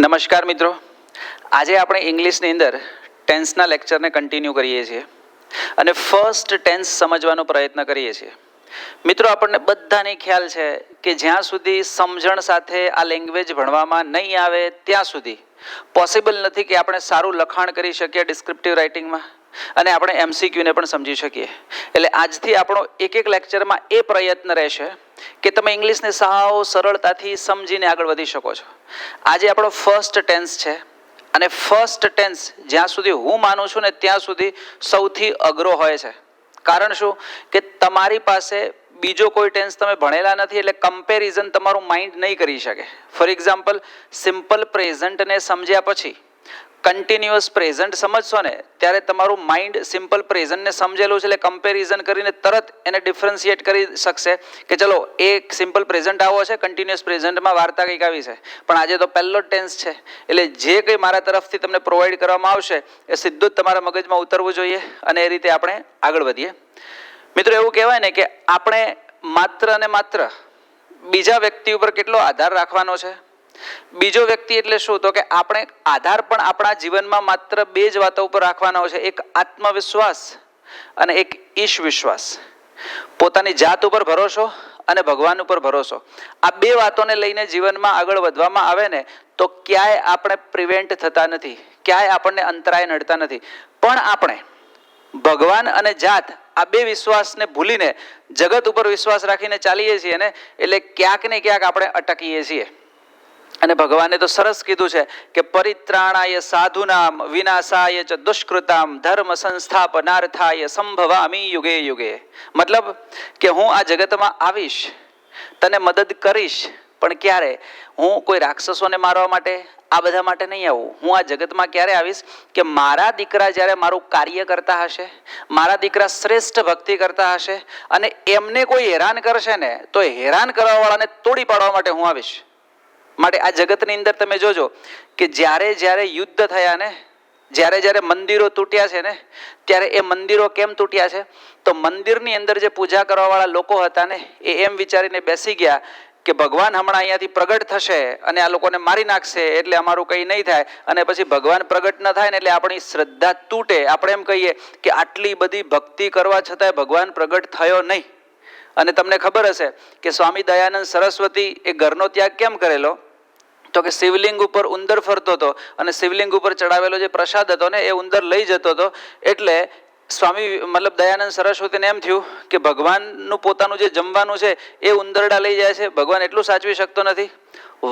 નમસ્કાર મિત્રો, આજે આપણે ઇંગ્લિશની અંદર ટેન્સના લેક્ચરને કન્ટિન્યુ કરીએ છીએ અને ફર્સ્ટ ટેન્સ સમજવાનો પ્રયત્ન કરીએ છીએ. મિત્રો, આપણને બધાને ખ્યાલ છે કે જ્યાં સુધી સમજણ સાથે આ લેંગ્વેજ ભણવામાં નહીં આવે ત્યાં સુધી પોસિબલ નથી કે આપણે સારું લખાણ કરી શકીએ ડિસ્ક્રિપ્ટિવ રાઇટિંગમાં અને આપણે એમસીક્યુને પણ સમજી શકીએ. એટલે આજથી આપણો એક લેક્ચરમાં એ પ્રયત્ન રહેશે કે તમે ઇંગ્લિશને સાવ સરળતાથી સમજીને આગળ વધી શકો છો. આજે આપણો ફર્સ્ટ ટેન્સ છે અને ફર્સ્ટ ટેન્સ જ્યાં સુધી હું માનું છું ને ત્યાં સુધી સૌથી અઘરો હોય છે. કારણ શું કે તમારી પાસે બીજો કોઈ ટેન્સ તમે ભણેલા નથી એટલે કમ્પેરિઝન તમારું માઇન્ડ નહીં કરી શકે. ફોર એક્ઝામ્પલ, સિમ્પલ પ્રેઝન્ટને સમજ્યા પછી કન્ટિન્યુઅસ પ્રેઝન્ટ સમજશો ને ત્યારે તમારું માઇન્ડ સિમ્પલ પ્રેઝન્ટને સમજેલું છે એટલે કમ્પેરિઝન કરીને તરત એને ડિફરન્શિએટ કરી શકશે કે ચલો એક સિમ્પલ પ્રેઝન્ટ આવો છે, કન્ટિન્યુઅસ પ્રેઝન્ટમાં વાર્તા કંઈક આવી છે. પણ આજે તો પહેલો ટેન્સ છે એટલે જે કંઈ મારા તરફથી તમને પ્રોવાઈડ કરવામાં આવશે એ સીધું જ તમારા મગજમાં ઉતરવું જોઈએ અને એ રીતે આપણે આગળ વધીએ. મિત્રો, એવું કહેવાય ને કે આપણે માત્ર અને માત્ર બીજા વ્યક્તિ ઉપર કેટલો આધાર રાખવાનો છે. બીજો વ્યક્તિ એટલે શું? તો કે આપણે આધાર પણ આપણા જીવનમાં માત્ર બે જ વાતો ઉપર રાખવાનો છે, એક આત્મવિશ્વાસ અને એક ઈશ વિશ્વાસ. પોતાની જાત ઉપર ભરોસો અને ભગવાન ઉપર ભરોસો. આ બે વાતોને લઈને જીવનમાં આગળ વધવામાં આવે ને તો ક્યાંય આપણે પ્રિવેન્ટ થતા નથી, ક્યાંય આપણને અંતરાય નડતા નથી. પણ આપણે ભગવાન અને જાત આ બે વિશ્વાસને ભૂલીને જગત ઉપર વિશ્વાસ રાખીને ચાલીએ છીએ ને એટલે ક્યાંક ને ક્યાંક આપણે અટકીએ છીએ. અને ભગવાને તો સરસ કીધું છે કે પરિત્રાણાય સાધુનામ વિનાશાય ચ દુષ્કૃતામ ધર્મ સંસ્થાપનાર્થાય સંભવામિ યુગે યુગે. મતલબ કે હું આ જગતમાં આવીશ, તને મદદ કરીશ, પણ ક્યારે? હું કોઈ રાક્ષસોને મારવા માટે આ બધા માટે નહીં આવું. હું આ જગતમાં ક્યારે આવીશ કે મારા દીકરા જ્યારે મારું કાર્ય કરતા હશે, મારા દીકરા શ્રેષ્ઠ ભક્તિ કરતા હશે અને એમને કોઈ હેરાન કરશે ને તો હેરાન કરવાવાળાને તોડી પાડવા માટે હું આવીશ. માટે આ જગતની અંદર તમે જોજો કે જ્યારે જ્યારે યુદ્ધ થયા ને, જ્યારે જ્યારે મંદિરો તૂટ્યા છે ને, ત્યારે એ મંદિરો કેમ તૂટ્યા છે? તો મંદિરની અંદર જે પૂજા કરવાવાળા લોકો હતા ને એ એમ વિચારીને બેસી ગયા કે ભગવાન હમણાં અહીંયાથી પ્રગટ થશે અને આ લોકોને મારી નાખશે એટલે અમારું કંઈ નહીં થાય. અને પછી ભગવાન પ્રગટ ન થાય ને એટલે આપણી શ્રદ્ધા તૂટે. આપણે એમ કહીએ કે આટલી બધી ભક્તિ કરવા છતાંય ભગવાન પ્રગટ થયો નહીં. અને તમને ખબર હશે કે સ્વામી દયાનંદ સરસ્વતી એ ઘરનો ત્યાગ કેમ કરેલો? તો કે શિવલિંગ ઉપર ઉંદર ફરતો હતો અને શિવલિંગ ઉપર ચડાવેલો જે પ્રસાદ હતો ને એ ઉંદર લઈ જતો હતો. એટલે સ્વામી મતલબ દયાનંદ સરસ્વતીને એમ થયું કે ભગવાનનું પોતાનું જે જમવાનું છે એ ઉંદરડા લઈ જાય છે, ભગવાન એટલું સાચવી શકતો નથી.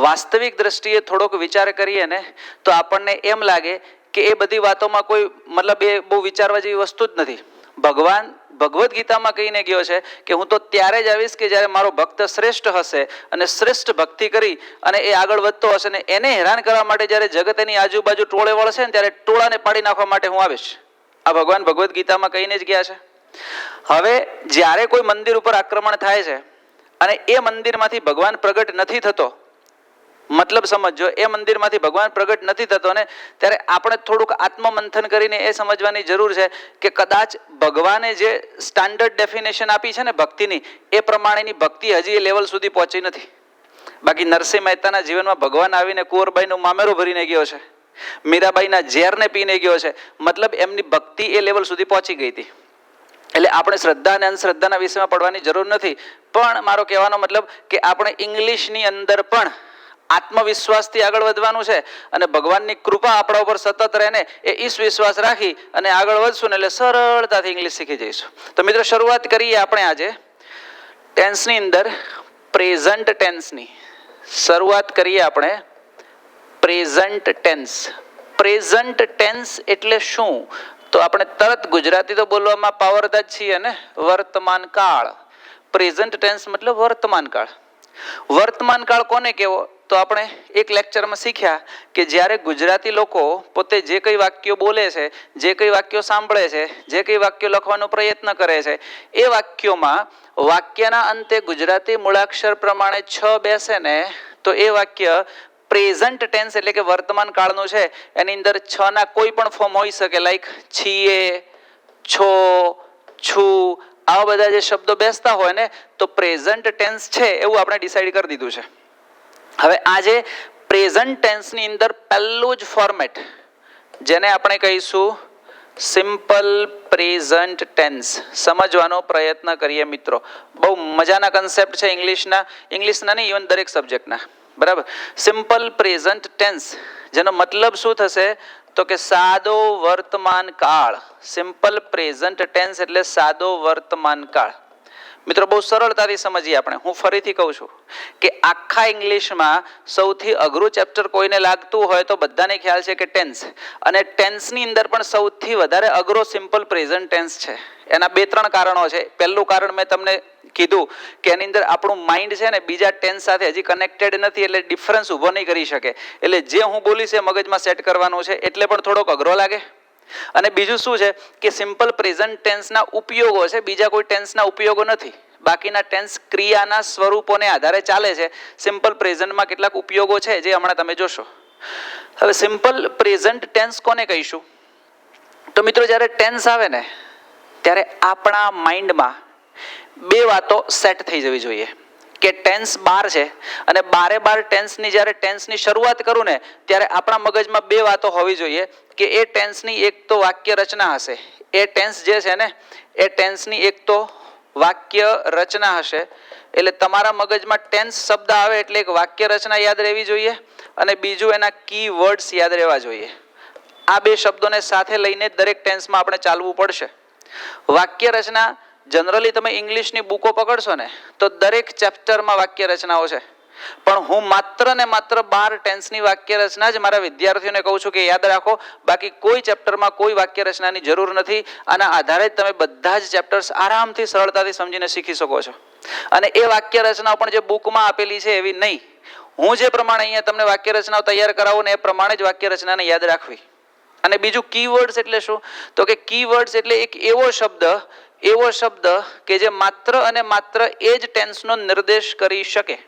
વાસ્તવિક દ્રષ્ટિએ થોડોક વિચાર કરીએ ને તો આપણને એમ લાગે કે એ બધી વાતોમાં કોઈ મતલબ એ બહુ વિચારવા જેવી વસ્તુ જ નથી. ભગવાન ભગવદ્ ગીતામાં કહીને ગયો છે કે હું તો ત્યારે જ આવીશ કે જ્યારે મારો ભક્ત શ્રેષ્ઠ હશે અને શ્રેષ્ઠ ભક્તિ કરી અને એ આગળ વધતો હશે ને એને હેરાન કરવા માટે જ્યારે જગત એની આજુબાજુ ટોળે વળશે ને ત્યારે ટોળાને પાડી નાખવા માટે હું આવીશ. આ ભગવાન ભગવદ્ ગીતામાં કહીને જ ગયા છે. હવે જ્યારે કોઈ મંદિર ઉપર આક્રમણ થાય છે અને એ મંદિરમાંથી ભગવાન પ્રગટ નથી થતો, મતલબ સમજો, એ મંદિરમાંથી ભગવાન પ્રગટ નથી થતો ને ત્યારે આપણે થોડુંક આત્મમંથન કરીને એ સમજવાની જરૂર છે કે કદાચ ભગવાને જે સ્ટાન્ડર્ડ ડેફિનેશન આપી છે ને ભક્તિની એ પ્રમાણેની ભક્તિ હજી એ લેવલ સુધી પહોંચી નથી. બાકી નરસિંહ મહેતાના જીવનમાં ભગવાન આવીને કુંવરબાઈનું મામેરું ભરીને ગયો છે, મીરાબાઈના ઝેરને પીને ગયો છે. મતલબ એમની ભક્તિ એ લેવલ સુધી પહોંચી ગઈ હતી. એટલે આપણે શ્રદ્ધા અને અંધશ્રદ્ધાના વિષયમાં પડવાની જરૂર નથી. પણ મારો કહેવાનો મતલબ કે આપણે ઇંગ્લિશની અંદર પણ આત્મવિશ્વાસથી આગળ વધવાનું છે અને ભગવાનની કૃપા આપણા ઉપર સતત રહે ને એ ઈશ વિશ્વાસ રાખી અને આગળ વધશું ને એટલે સરળતાથી ઇંગ્લિશ શીખી જઈશું. તો મિત્રો, શરૂઆત કરીએ આપણે આજે ટેન્સની અંદર પ્રેઝન્ટ ટેન્સની. શરૂઆત કરીએ આપણે પ્રેઝન્ટ ટેન્સ. પ્રેઝન્ટ ટેન્સ એટલે શું? તો આપણે તરત ગુજરાતી તો બોલવામાં પાવરદાર છીએ ને, વર્તમાન કાળ. પ્રેઝન્ટ ટેન્સ મતલબ વર્તમાન કાળ. વર્તમાન કાળ કોને કહેવો? તો આપણે એક લેક્ચરમાં શીખ્યા કે જ્યારે ગુજરાતી લોકો પોતે જે કંઈ વાક્યો બોલે છે, જે કંઈ વાક્યો સાંભળે છે, જે કંઈ વાક્યો લખવાનો પ્રયત્ન કરે છે એ વાક્યોમાં વાક્યના અંતે ગુજરાતી મૂળાક્ષર પ્રમાણે છ બેસે ને તો એ વાક્ય પ્રેઝન્ટ ટેન્સ એટલે કે વર્તમાન કાળનું છે. એની અંદર છ ના કોઈ પણ ફોર્મ હોઈ શકે, લાઈક છીએ, છો, છું, આવા બધા જે શબ્દો બેસતા હોય ને તો પ્રેઝન્ટ ટેન્સ છે એવું આપણે ડિસાઈડ કરી દીધું છે. હવે આજે પ્રેઝન્ટ ટેન્સની અંદર પહેલું જ ફોર્મેટ જેને આપણે કહીશું સિમ્પલ પ્રેઝન્ટ ટેન્સ સમજવાનો પ્રયત્ન કરીએ મિત્રો. બહુ મજાના કન્સેપ્ટ છે ઇંગ્લિશના નહીં, ઇવન દરેક સબ્જેક્ટના. બરાબર. સિમ્પલ પ્રેઝન્ટ ટેન્સ જેનો મતલબ શું થશે તો કે સાદો વર્તમાન કાળ. સિમ્પલ પ્રેઝન્ટ ટેન્સ એટલે સાદો વર્તમાન કાળ. મિત્રો બહુ સરળતાથી સમજીએ આપણે. હું ફરીથી કહું છું કે આખા ઇંગ્લિશમાં સૌથી અઘરું ચેપ્ટર કોઈને લાગતું હોય તો બધાને ખ્યાલ છે કે ટેન્સ, અને ટેન્સની અંદર પણ સૌથી વધારે અઘરો સિમ્પલ પ્રેઝન્ટ ટેન્સ છે. એના 2-3 કારણો છે. પહેલું કારણ મેં તમને કીધું કે એની અંદર આપણું માઇન્ડ છે ને બીજા ટેન્સ સાથે હજી કનેક્ટેડ નથી, એટલે ડિફરન્સ ઊભો નહીં કરી શકે. એટલે જે હું બોલીશ એ મગજમાં સેટ કરવાનું છે, એટલે પણ થોડોક અઘરો લાગે. અને બીજું શું છે કે સિમ્પલ પ્રેઝન્ટ ટેન્સના ઉપયોગો છે, બીજા કોઈ ટેન્સના ઉપયોગો નથી. બાકીના ટેન્સ ક્રિયાના સ્વરૂપોને આધારે ચાલે છે. સિમ્પલ પ્રેઝન્ટમાં કેટલાક ઉપયોગો છે જે હમણાં તમે જોશો. હવે સિમ્પલ પ્રેઝન્ટ ટેન્સ કોને કહીશું? તો મિત્રો જ્યારે ટેન્સ આવે ને ત્યારે આપણા માઇન્ડમાં 2 વાતો સેટ થઈ જવી જોઈએ કે ટેન્સ 12 છે અને 12 ટેન્સની જ્યારે ટેન્સની શરૂઆત કરું ને ત્યારે આપણા મગજમાં 2 વાતો હોવી જોઈએ કે એ ટેન્સની એક તો વાક્ય રચના હશે. એ ટેન્સ જે છે ને એ ટેન્સની એક તો વાક્ય રચના હશે. એટલે તમારા મગજમાં ટેન્સ શબ્દ આવે એટલે એક વાક્ય રચના યાદ રહેવી જોઈએ અને બીજું એના કી વર્ડ્સ યાદ રહેવા જોઈએ. આ 2 શબ્દોને સાથે લઈને દરેક ટેન્સમાં આપણે ચાલવું પડશે. વાક્ય રચના જનરલી તમે ઇંગ્લિશની બુકો પકડશો ને તો દરેક ચેપ્ટરમાં વાક્ય રચનાઓ છે, પણ હું માત્ર ને માત્ર 12 ટેન્સની વાક્ય રચના જ મારા વિદ્યાર્થીઓને કહું છું કે યાદ રાખો. બાકી કોઈ ચેપ્ટરમાં કોઈ વાક્ય રચનાની જરૂર નથી. આના આધારે જ તમે બધા જ ચેપ્ટર્સ આરામથી સરળતાથી સમજીને શીખી શકો છો. અને એ વાક્ય રચનાઓ પણ જે બુકમાં આપેલી છે એવી નહીં. હું જે પ્રમાણે અહીંયા તમને વાક્ય રચનાઓ તૈયાર કરાવું ને એ પ્રમાણે જ વાક્ય રચનાને યાદ રાખવી. અને બીજું કીવર્ડ્સ એટલે શું? તો કે કીવર્ડ્સ એટલે એક એવો શબ્દ કે જે માત્ર અને માત્ર એ જ ટેન્સનો નિર્દેશ કરી શકે.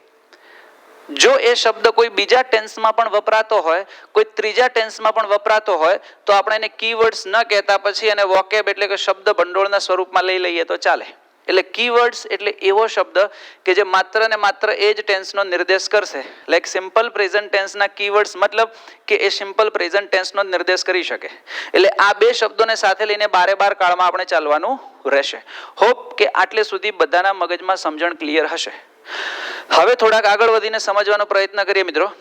જો એ શબ્દ કોઈ બીજા ટેન્સમાં પણ વપરાતો હોય, કોઈ ત્રીજા ટેન્સમાં પણ વપરાતો હોય તો આપણે એને કીવર્ડ્સ ન કહેતા પછી એને વોકેબ એટલે કે શબ્દ ભંડોળના સ્વરૂપમાં લઈ લઈએ તો ચાલે. એટલે કીવર્ડ્સ એટલે એવો શબ્દ કે જે માત્ર ને માત્ર એ જ ટેન્સનો નિર્દેશ કરશે. લાઈક સિમ્પલ પ્રેઝન્ટ ટેન્સના કીવર્ડ્સ મતલબ કે એ સિમ્પલ પ્રેઝન્ટ ટેન્સનો નિર્દેશ કરી શકે. એટલે આ 2 શબ્દોને સાથે લઈને 12 કાળમાં આપણે ચાલવાનું રહેશે. હોપ કે આટલે સુધી બધાના મગજમાં સમજણ ક્લિયર હશે. હવે થોડાક આગળ વધીને સમજવાનો પ્રયત્ન કરીએ મિત્રો.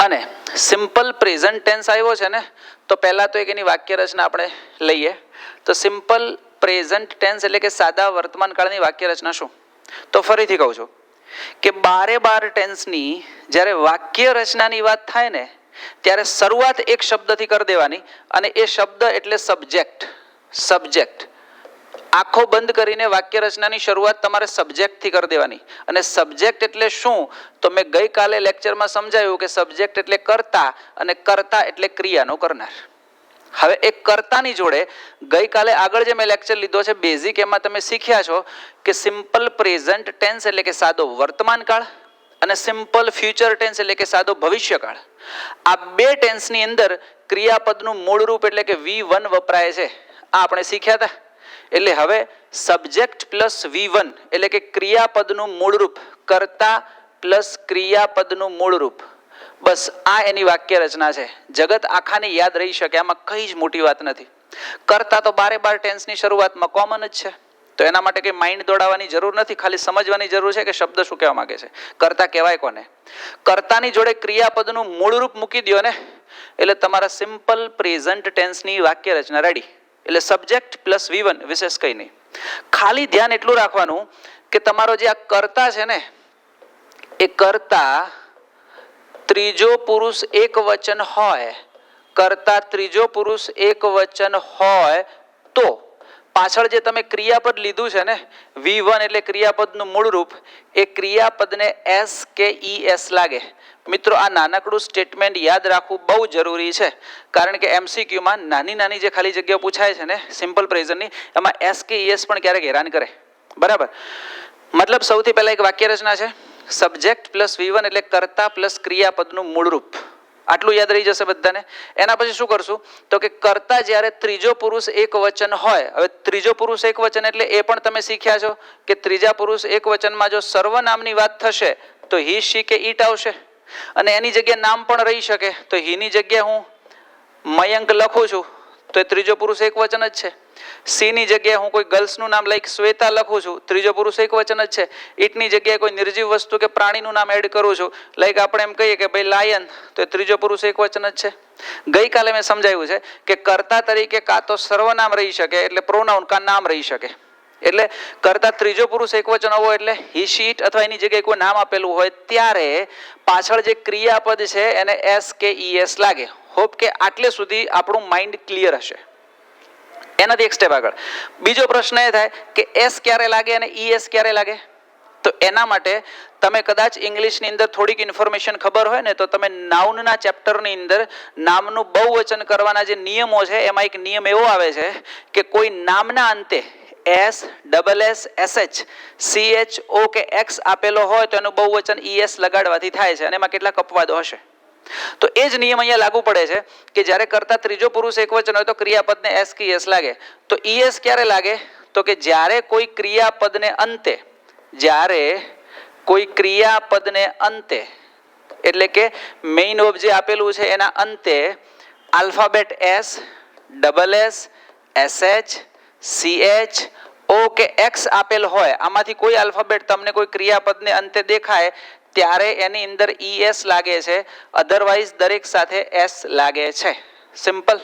અને સિમ્પલ પ્રેઝન્ટ ટેન્સ આવ્યો છે ને તો પહેલા તો એક એની વાક્ય રચના આપણે લઈએ. તો સિમ્પલ પ્રેઝન્ટ ટેન્સ એટલે કે સાદા વર્તમાન કાળની વાક્ય રચના શું? તો ફરીથી કહું છું કે 12 ટેન્સની જ્યારે વાક્ય રચનાની વાત થાય ને ત્યારે શરૂઆત એક શબ્દથી કરી દેવાની અને એ શબ્દ એટલે સબ્જેક્ટ. આંખો બંધ કરીને વાક્ય રચનાની શરૂઆત તમારે સબ્જેક્ટથી કરી દેવાની. અને સબ્જેક્ટ એટલે શું? તો મેં ગઈકાલે લેક્ચરમાં સમજાવ્યું કે સબ્જેક્ટ એટલે કર્તા અને કર્તા એટલે ક્રિયાનો કરનાર. હવે એક કર્તાની જોડે ગઈકાલે આગળ જે મેં લેક્ચર લીધો છે બેઝિક, એમાં તમે શીખ્યા છો કે સિમ્પલ પ્રેઝન્ટ ટેન્સ એટલે કે સાદો વર્તમાન કાળ અને સિમ્પલ ફ્યુચર ટેન્સ એટલે કે સાદો ભવિષ્યકાળ. આ 2 ટેન્સની અંદર ક્રિયાપદનું મૂળ રૂપ એટલે કે V1 વપરાય છે. આ આપણે શીખ્યા હતા. એટલે હવે સબ્જેક્ટ પ્લસ V1 એટલે કે ક્રિયાપદનું મૂળ રૂપ, કર્તા પ્લસ ક્રિયાપદનું મૂળ રૂપ, બસ આ એની વાક્ય રચના છે. જગત આખાને યાદ રહી શકે, આમાં કઈ જ મોટી વાત નથી. કર્તા તો 12 ટેન્સની શરૂઆતમાં કોમન જ છે, તો એના માટે કંઈ માઇન્ડ દોડાવવાની જરૂર નથી. ખાલી સમજવાની જરૂર છે કે શબ્દ શું કહેવા માંગે છે. કર્તા કહેવાય કોને? કર્તાની જોડે ક્રિયાપદનું મૂળ રૂપ મૂકી દો ને એટલે તમારા સિમ્પલ પ્રેઝન્ટ ટેન્સની વાક્ય રચના રેડી. એટલે સબ્જેક્ટ પ્લસ V1, વિશેષ કંઈ નહીં. ખાલી ધ્યાન એટલું રાખવાનું કે તમારો જે આ કર્તા છે ને એ કર્તા ત્રીજો પુરુષ એક વચન હોય, કર્તા ત્રીજો પુરુષ એક વચન હોય તો પાછળ જે તમે ક્રિયાપદ લીધું છે ને V1 એટલે ક્રિયાપદનું મૂળ રૂપ, એ ક્રિયાપદને S કે ES લાગે. મિત્રો આ નાનકડું સ્ટેટમેન્ટ યાદ રાખવું બહુ જરૂરી છે, કારણ કે MCQમાં નાની જે ખાલી જગ્યાઓ પૂછાય છે ને સિમ્પલ પ્રેઝન્ટની, એમાં S કે ES પણ ક્યારેક હેરાન કરે. બરાબર. મતલબ સૌથી પહેલા એક વાક્ય રચના છે સબ્જેક્ટ પ્લસ V1 એટલે કર્તા પ્લસ ક્રિયાપદનું મૂળ રૂપ. આટલું યાદ રહી જશે બધાને. એના પછી શું કરશું તો કે કર્તા જ્યારે ત્રીજો પુરુષ એક વચન હોય. હવે ત્રીજો પુરુષ એક વચન એટલે એ પણ તમે શીખ્યા છો કે ત્રીજા પુરુષ એક વચનમાં જો સર્વનામની વાત થશે તો હી શી કે ઈટ આવશે. અને એની જગ્યાએ નામ પણ રહી શકે. તો હીની જગ્યાએ હું મયંક લખું છું તો એ ત્રીજો પુરુષ એક વચન જ છે. સી ની જગ્યાએ હું કોઈ ગર્લ્સનું નામ લાઈક શ્વેતા લખું છું, ત્રીજો પુરુષ એક વચન જ છે. ઈટની જગ્યાએ કોઈ નિર્જીવ વસ્તુ કે પ્રાણીનું નામ એડ કરું છું, લાઈક આપણે એમ કહીએ કે ભાઈ લાયન, તો એ ત્રીજો પુરુષ એક વચન જ છે. ગઈકાલે મેં સમજાવ્યું છે કે કર્તા તરીકે કાં તો સર્વનામ રહી શકે એટલે પ્રોનાઉન કાં નામ રહી શકે. એટલે કરતા ત્રીજો પુરુષ એક વચન હોવો એટલે હી શી ઇટ અથવા એની જગ્યાએ કોઈ નામ આપેલું હોય ત્યારે પાછળ જે ક્રિયાપદ છે એને એસ કે ઈએસ લાગે. હોપ કે આટલે સુધી આપણું માઇન્ડ ક્લિયર હશે. એનાથી એક સ્ટેપ આગળ બીજો પ્રશ્ન એ થાય કે એસ ક્યારે લાગે અને ઈએસ ક્યારે લાગે. તો એના માટે તમે કદાચ ઇંગ્લિશની અંદર થોડીક ઇન્ફોર્મેશન ખબર હોય ને તો તમે નાઉનના ચેપ્ટરની અંદર નામનું બહુવચન કરવાના જે નિયમો છે એમાં એક નિયમ એવો આવે છે કે કોઈ નામના અંતે S double S S H C H O કે એક્સ આપેલો હોય તો એનું બહુવચન ઈએસ લગાડવાથી થાય છે અને એમાં કેટલાક અપવાદો હશે. તો એ જ નિયમ અહીંયા લાગુ પડે છે કે જ્યારે કરતા ત્રીજો પુરુષ એક વચન હોય તો ક્રિયાપદને એસ કે ઈએસ લાગે. તો ઈએસ ક્યારે લાગે તો કે જ્યારે કોઈ ક્રિયાપદને અંતે એટલે કે મેઇન વર્બ જે આપેલું છે એના અંતે alphabet S double S S H C H O કે એક્સ આપેલ હોય, આમાંથી કોઈ આલ્ફાબેટ તમને કોઈ ક્રિયાપદને અંતે દેખાય ત્યારે એની અંદર ઈએસ લાગે છે, અધરવાઇઝ દરેક સાથે એસ લાગે છે. સિમ્પલ.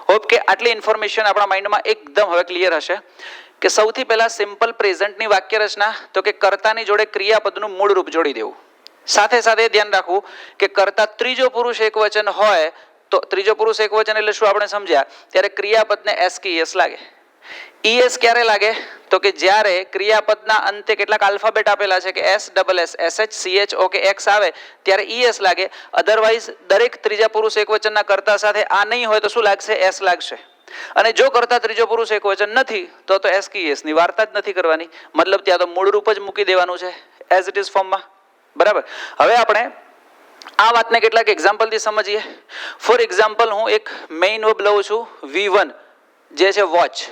હોપ કે આટલી ઇન્ફોર્મેશન આપણા માઇન્ડમાં એકદમ હવે ક્લિયર હશે. કે સૌથી પહેલા સિમ્પલ પ્રેઝન્ટની વાક્ય રચના તો કે કર્તાની જોડે ક્રિયાપદનું મૂળ રૂપ જોડી દેવું. સાથે સાથે ધ્યાન રાખવું કે કર્તા ત્રીજો પુરુષ એક વચન હોય તો ત્રીજો પુરુષ એક વચન એટલે શું આપણે સમજ્યા ત્યારે ક્રિયાપદને એસ કે ઈએસ લાગે. ઈએસ ક્યારે લાગે તો કે જ્યારે ક્રિયાપદના અંતે કેટલાક આલ્ફાબેટ આપેલા છે કે S double S S H C H O કે એક્સ આવે ત્યારે ઈએસ લાગે. અધરવાઇઝ દરેક ત્રીજા પુરુષ એક વચનના કર્તા સાથે આ નહીં હોય તો શું લાગશે? એસ લાગશે. અને જો કરતા ત્રીજો પુરુષ એક વચન નથી તો એસ કે ઈએસ ની વાર્તા જ નથી કરવાની. મતલબ ત્યાં તો મૂળ રૂપ જ મૂકી દેવાનું છે એઝ ઇટ ઇઝ ફોર્મમાં. બરાબર. હવે આપણે આ વાતને કેટલાક એક્ઝામ્પલથી સમજીએ. ફોર એક્ઝામ્પલ હું એક મેઇન વર્બ લઉં છું V1 જે છે વોચ.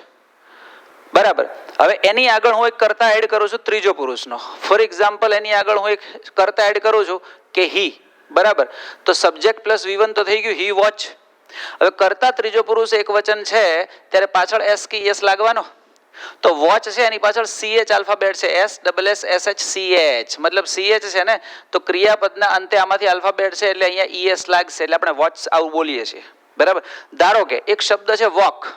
બરાબર. હવે એની આગળ હું એક કર્તા એડ કરું છું ત્રીજો પુરુષનો. ફોર એક્ઝામ્પલ એની આગળ હું એક કર્તા એડ કરું છું કે હી. બરાબર. તો સબ્જેક્ટ પ્લસ V1 તો થઈ ગયું હી વોચ. હવે કર્તા ત્રીજો પુરુષ એક વચન છે ત્યારે પાછળ એસ કે ઈએસ લાગવાનો. તો વોચ છે એની પાછળ CH આલ્ફાબેટ છે S double S S H CH મતલબ CH છે ને તો ક્રિયાપદના અંતે આમાંથી આલ્ફાબેટ છે એટલે અહીંયા ઈએસ લાગશે એટલે આપણે વોચ આવું બોલીએ છીએ. બરાબર. ધારો કે એક શબ્દ છે વોક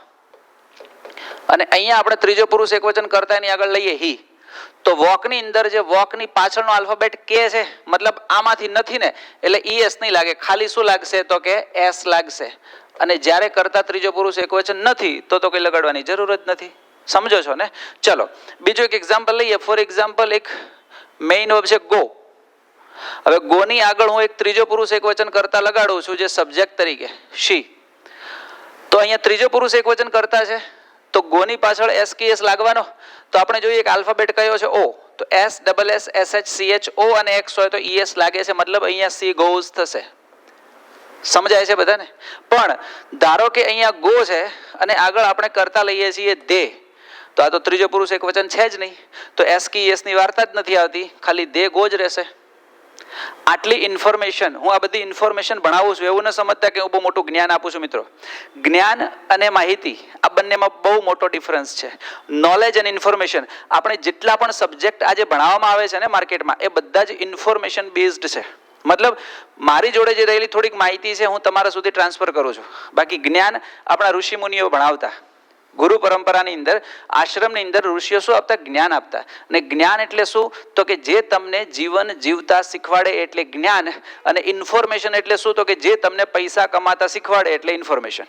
અને અહીંયા આપણે ત્રીજો પુરુષ એક વચન કરતા એની આગળ લઈએ હી. તો વોકની અંદર જે વોકની પાછળનો આલ્ફાબેટ કે છે મતલબ આમાંથી નથી ને એટલે ઈએસ નહીં લાગે, ખાલી શું લાગશે તો કે એસ લાગશે. અને જ્યારે કરતા ત્રીજો પુરુષ એક વચન નથી તો કંઈ લગાડવાની જરૂર જ નથી. સમજો છો ને? ચલો બીજું એક એક્ઝામ્પલ લઈએ. ફોર એક્ઝામ્પલ એક મેઇન વર્બ છે ગો. હવે ગોની આગળ હું એક ત્રીજો પુરુષ એક વચન કરતા લગાડું છું જે સબ્જેક્ટ તરીકે શી. તો અહીંયા ત્રીજો પુરુષ એક વચન કરતા છે તો ગોની પાછળ એસ કે એસ લાગવાનો. તો આપણે જોઈએ કે આલ્ફાબેટ કયો છે ઓ. તો S double S S H C H O અને એક્સ હોય તો ઈએસ લાગે છે મતલબ અહીંયા સી ગોઝ થશે. સમજાય છે બધાને? પણ ધારો કે અહીંયા ગો છે અને આગળ આપણે કરતા લઈએ છીએ દે. તો આ તો ત્રીજો પુરુષ એક વચન છે જ નહીં તો એસ કે ઈએસ ની વાર્તા જ નથી આવતી, ખાલી દે ગો જ રહેશે. આટલી ઇન્ફોર્મેશન હું આ બધી ઇન્ફોર્મેશન ભણાવું છું એવું ન સમજતા કે હું બહુ મોટું જ્ઞાન આપું છું. મિત્રો જ્ઞાન અને માહિતી આ બંનેમાં બહુ મોટો ડિફરન્સ છે. નોલેજ અને ઇન્ફોર્મેશન આપણે જેટલા પણ સબ્જેક્ટ આજે ભણાવવામાં આવે છે ને માર્કેટમાં એ બધા જ ઇન્ફોર્મેશન બેઝડ છે. મતલબ મારી જોડે જે રહેલી થોડીક માહિતી છે હું તમારા સુધી ટ્રાન્સફર કરું છું. બાકી જ્ઞાન આપણા ઋષિ મુનિઓ ભણાવતા. ગુરુ પરંપરાની અંદર આશ્રમની અંદર ઋષિઓ શું આપતા? જ્ઞાન આપતા. અને જ્ઞાન એટલે શું તો કે જે તમને જીવન જીવતા શીખવાડે એટલે જ્ઞાન. અને ઇન્ફોર્મેશન એટલે શું તો કે જે તમને પૈસા કમાતા શીખવાડે એટલે ઇન્ફોર્મેશન.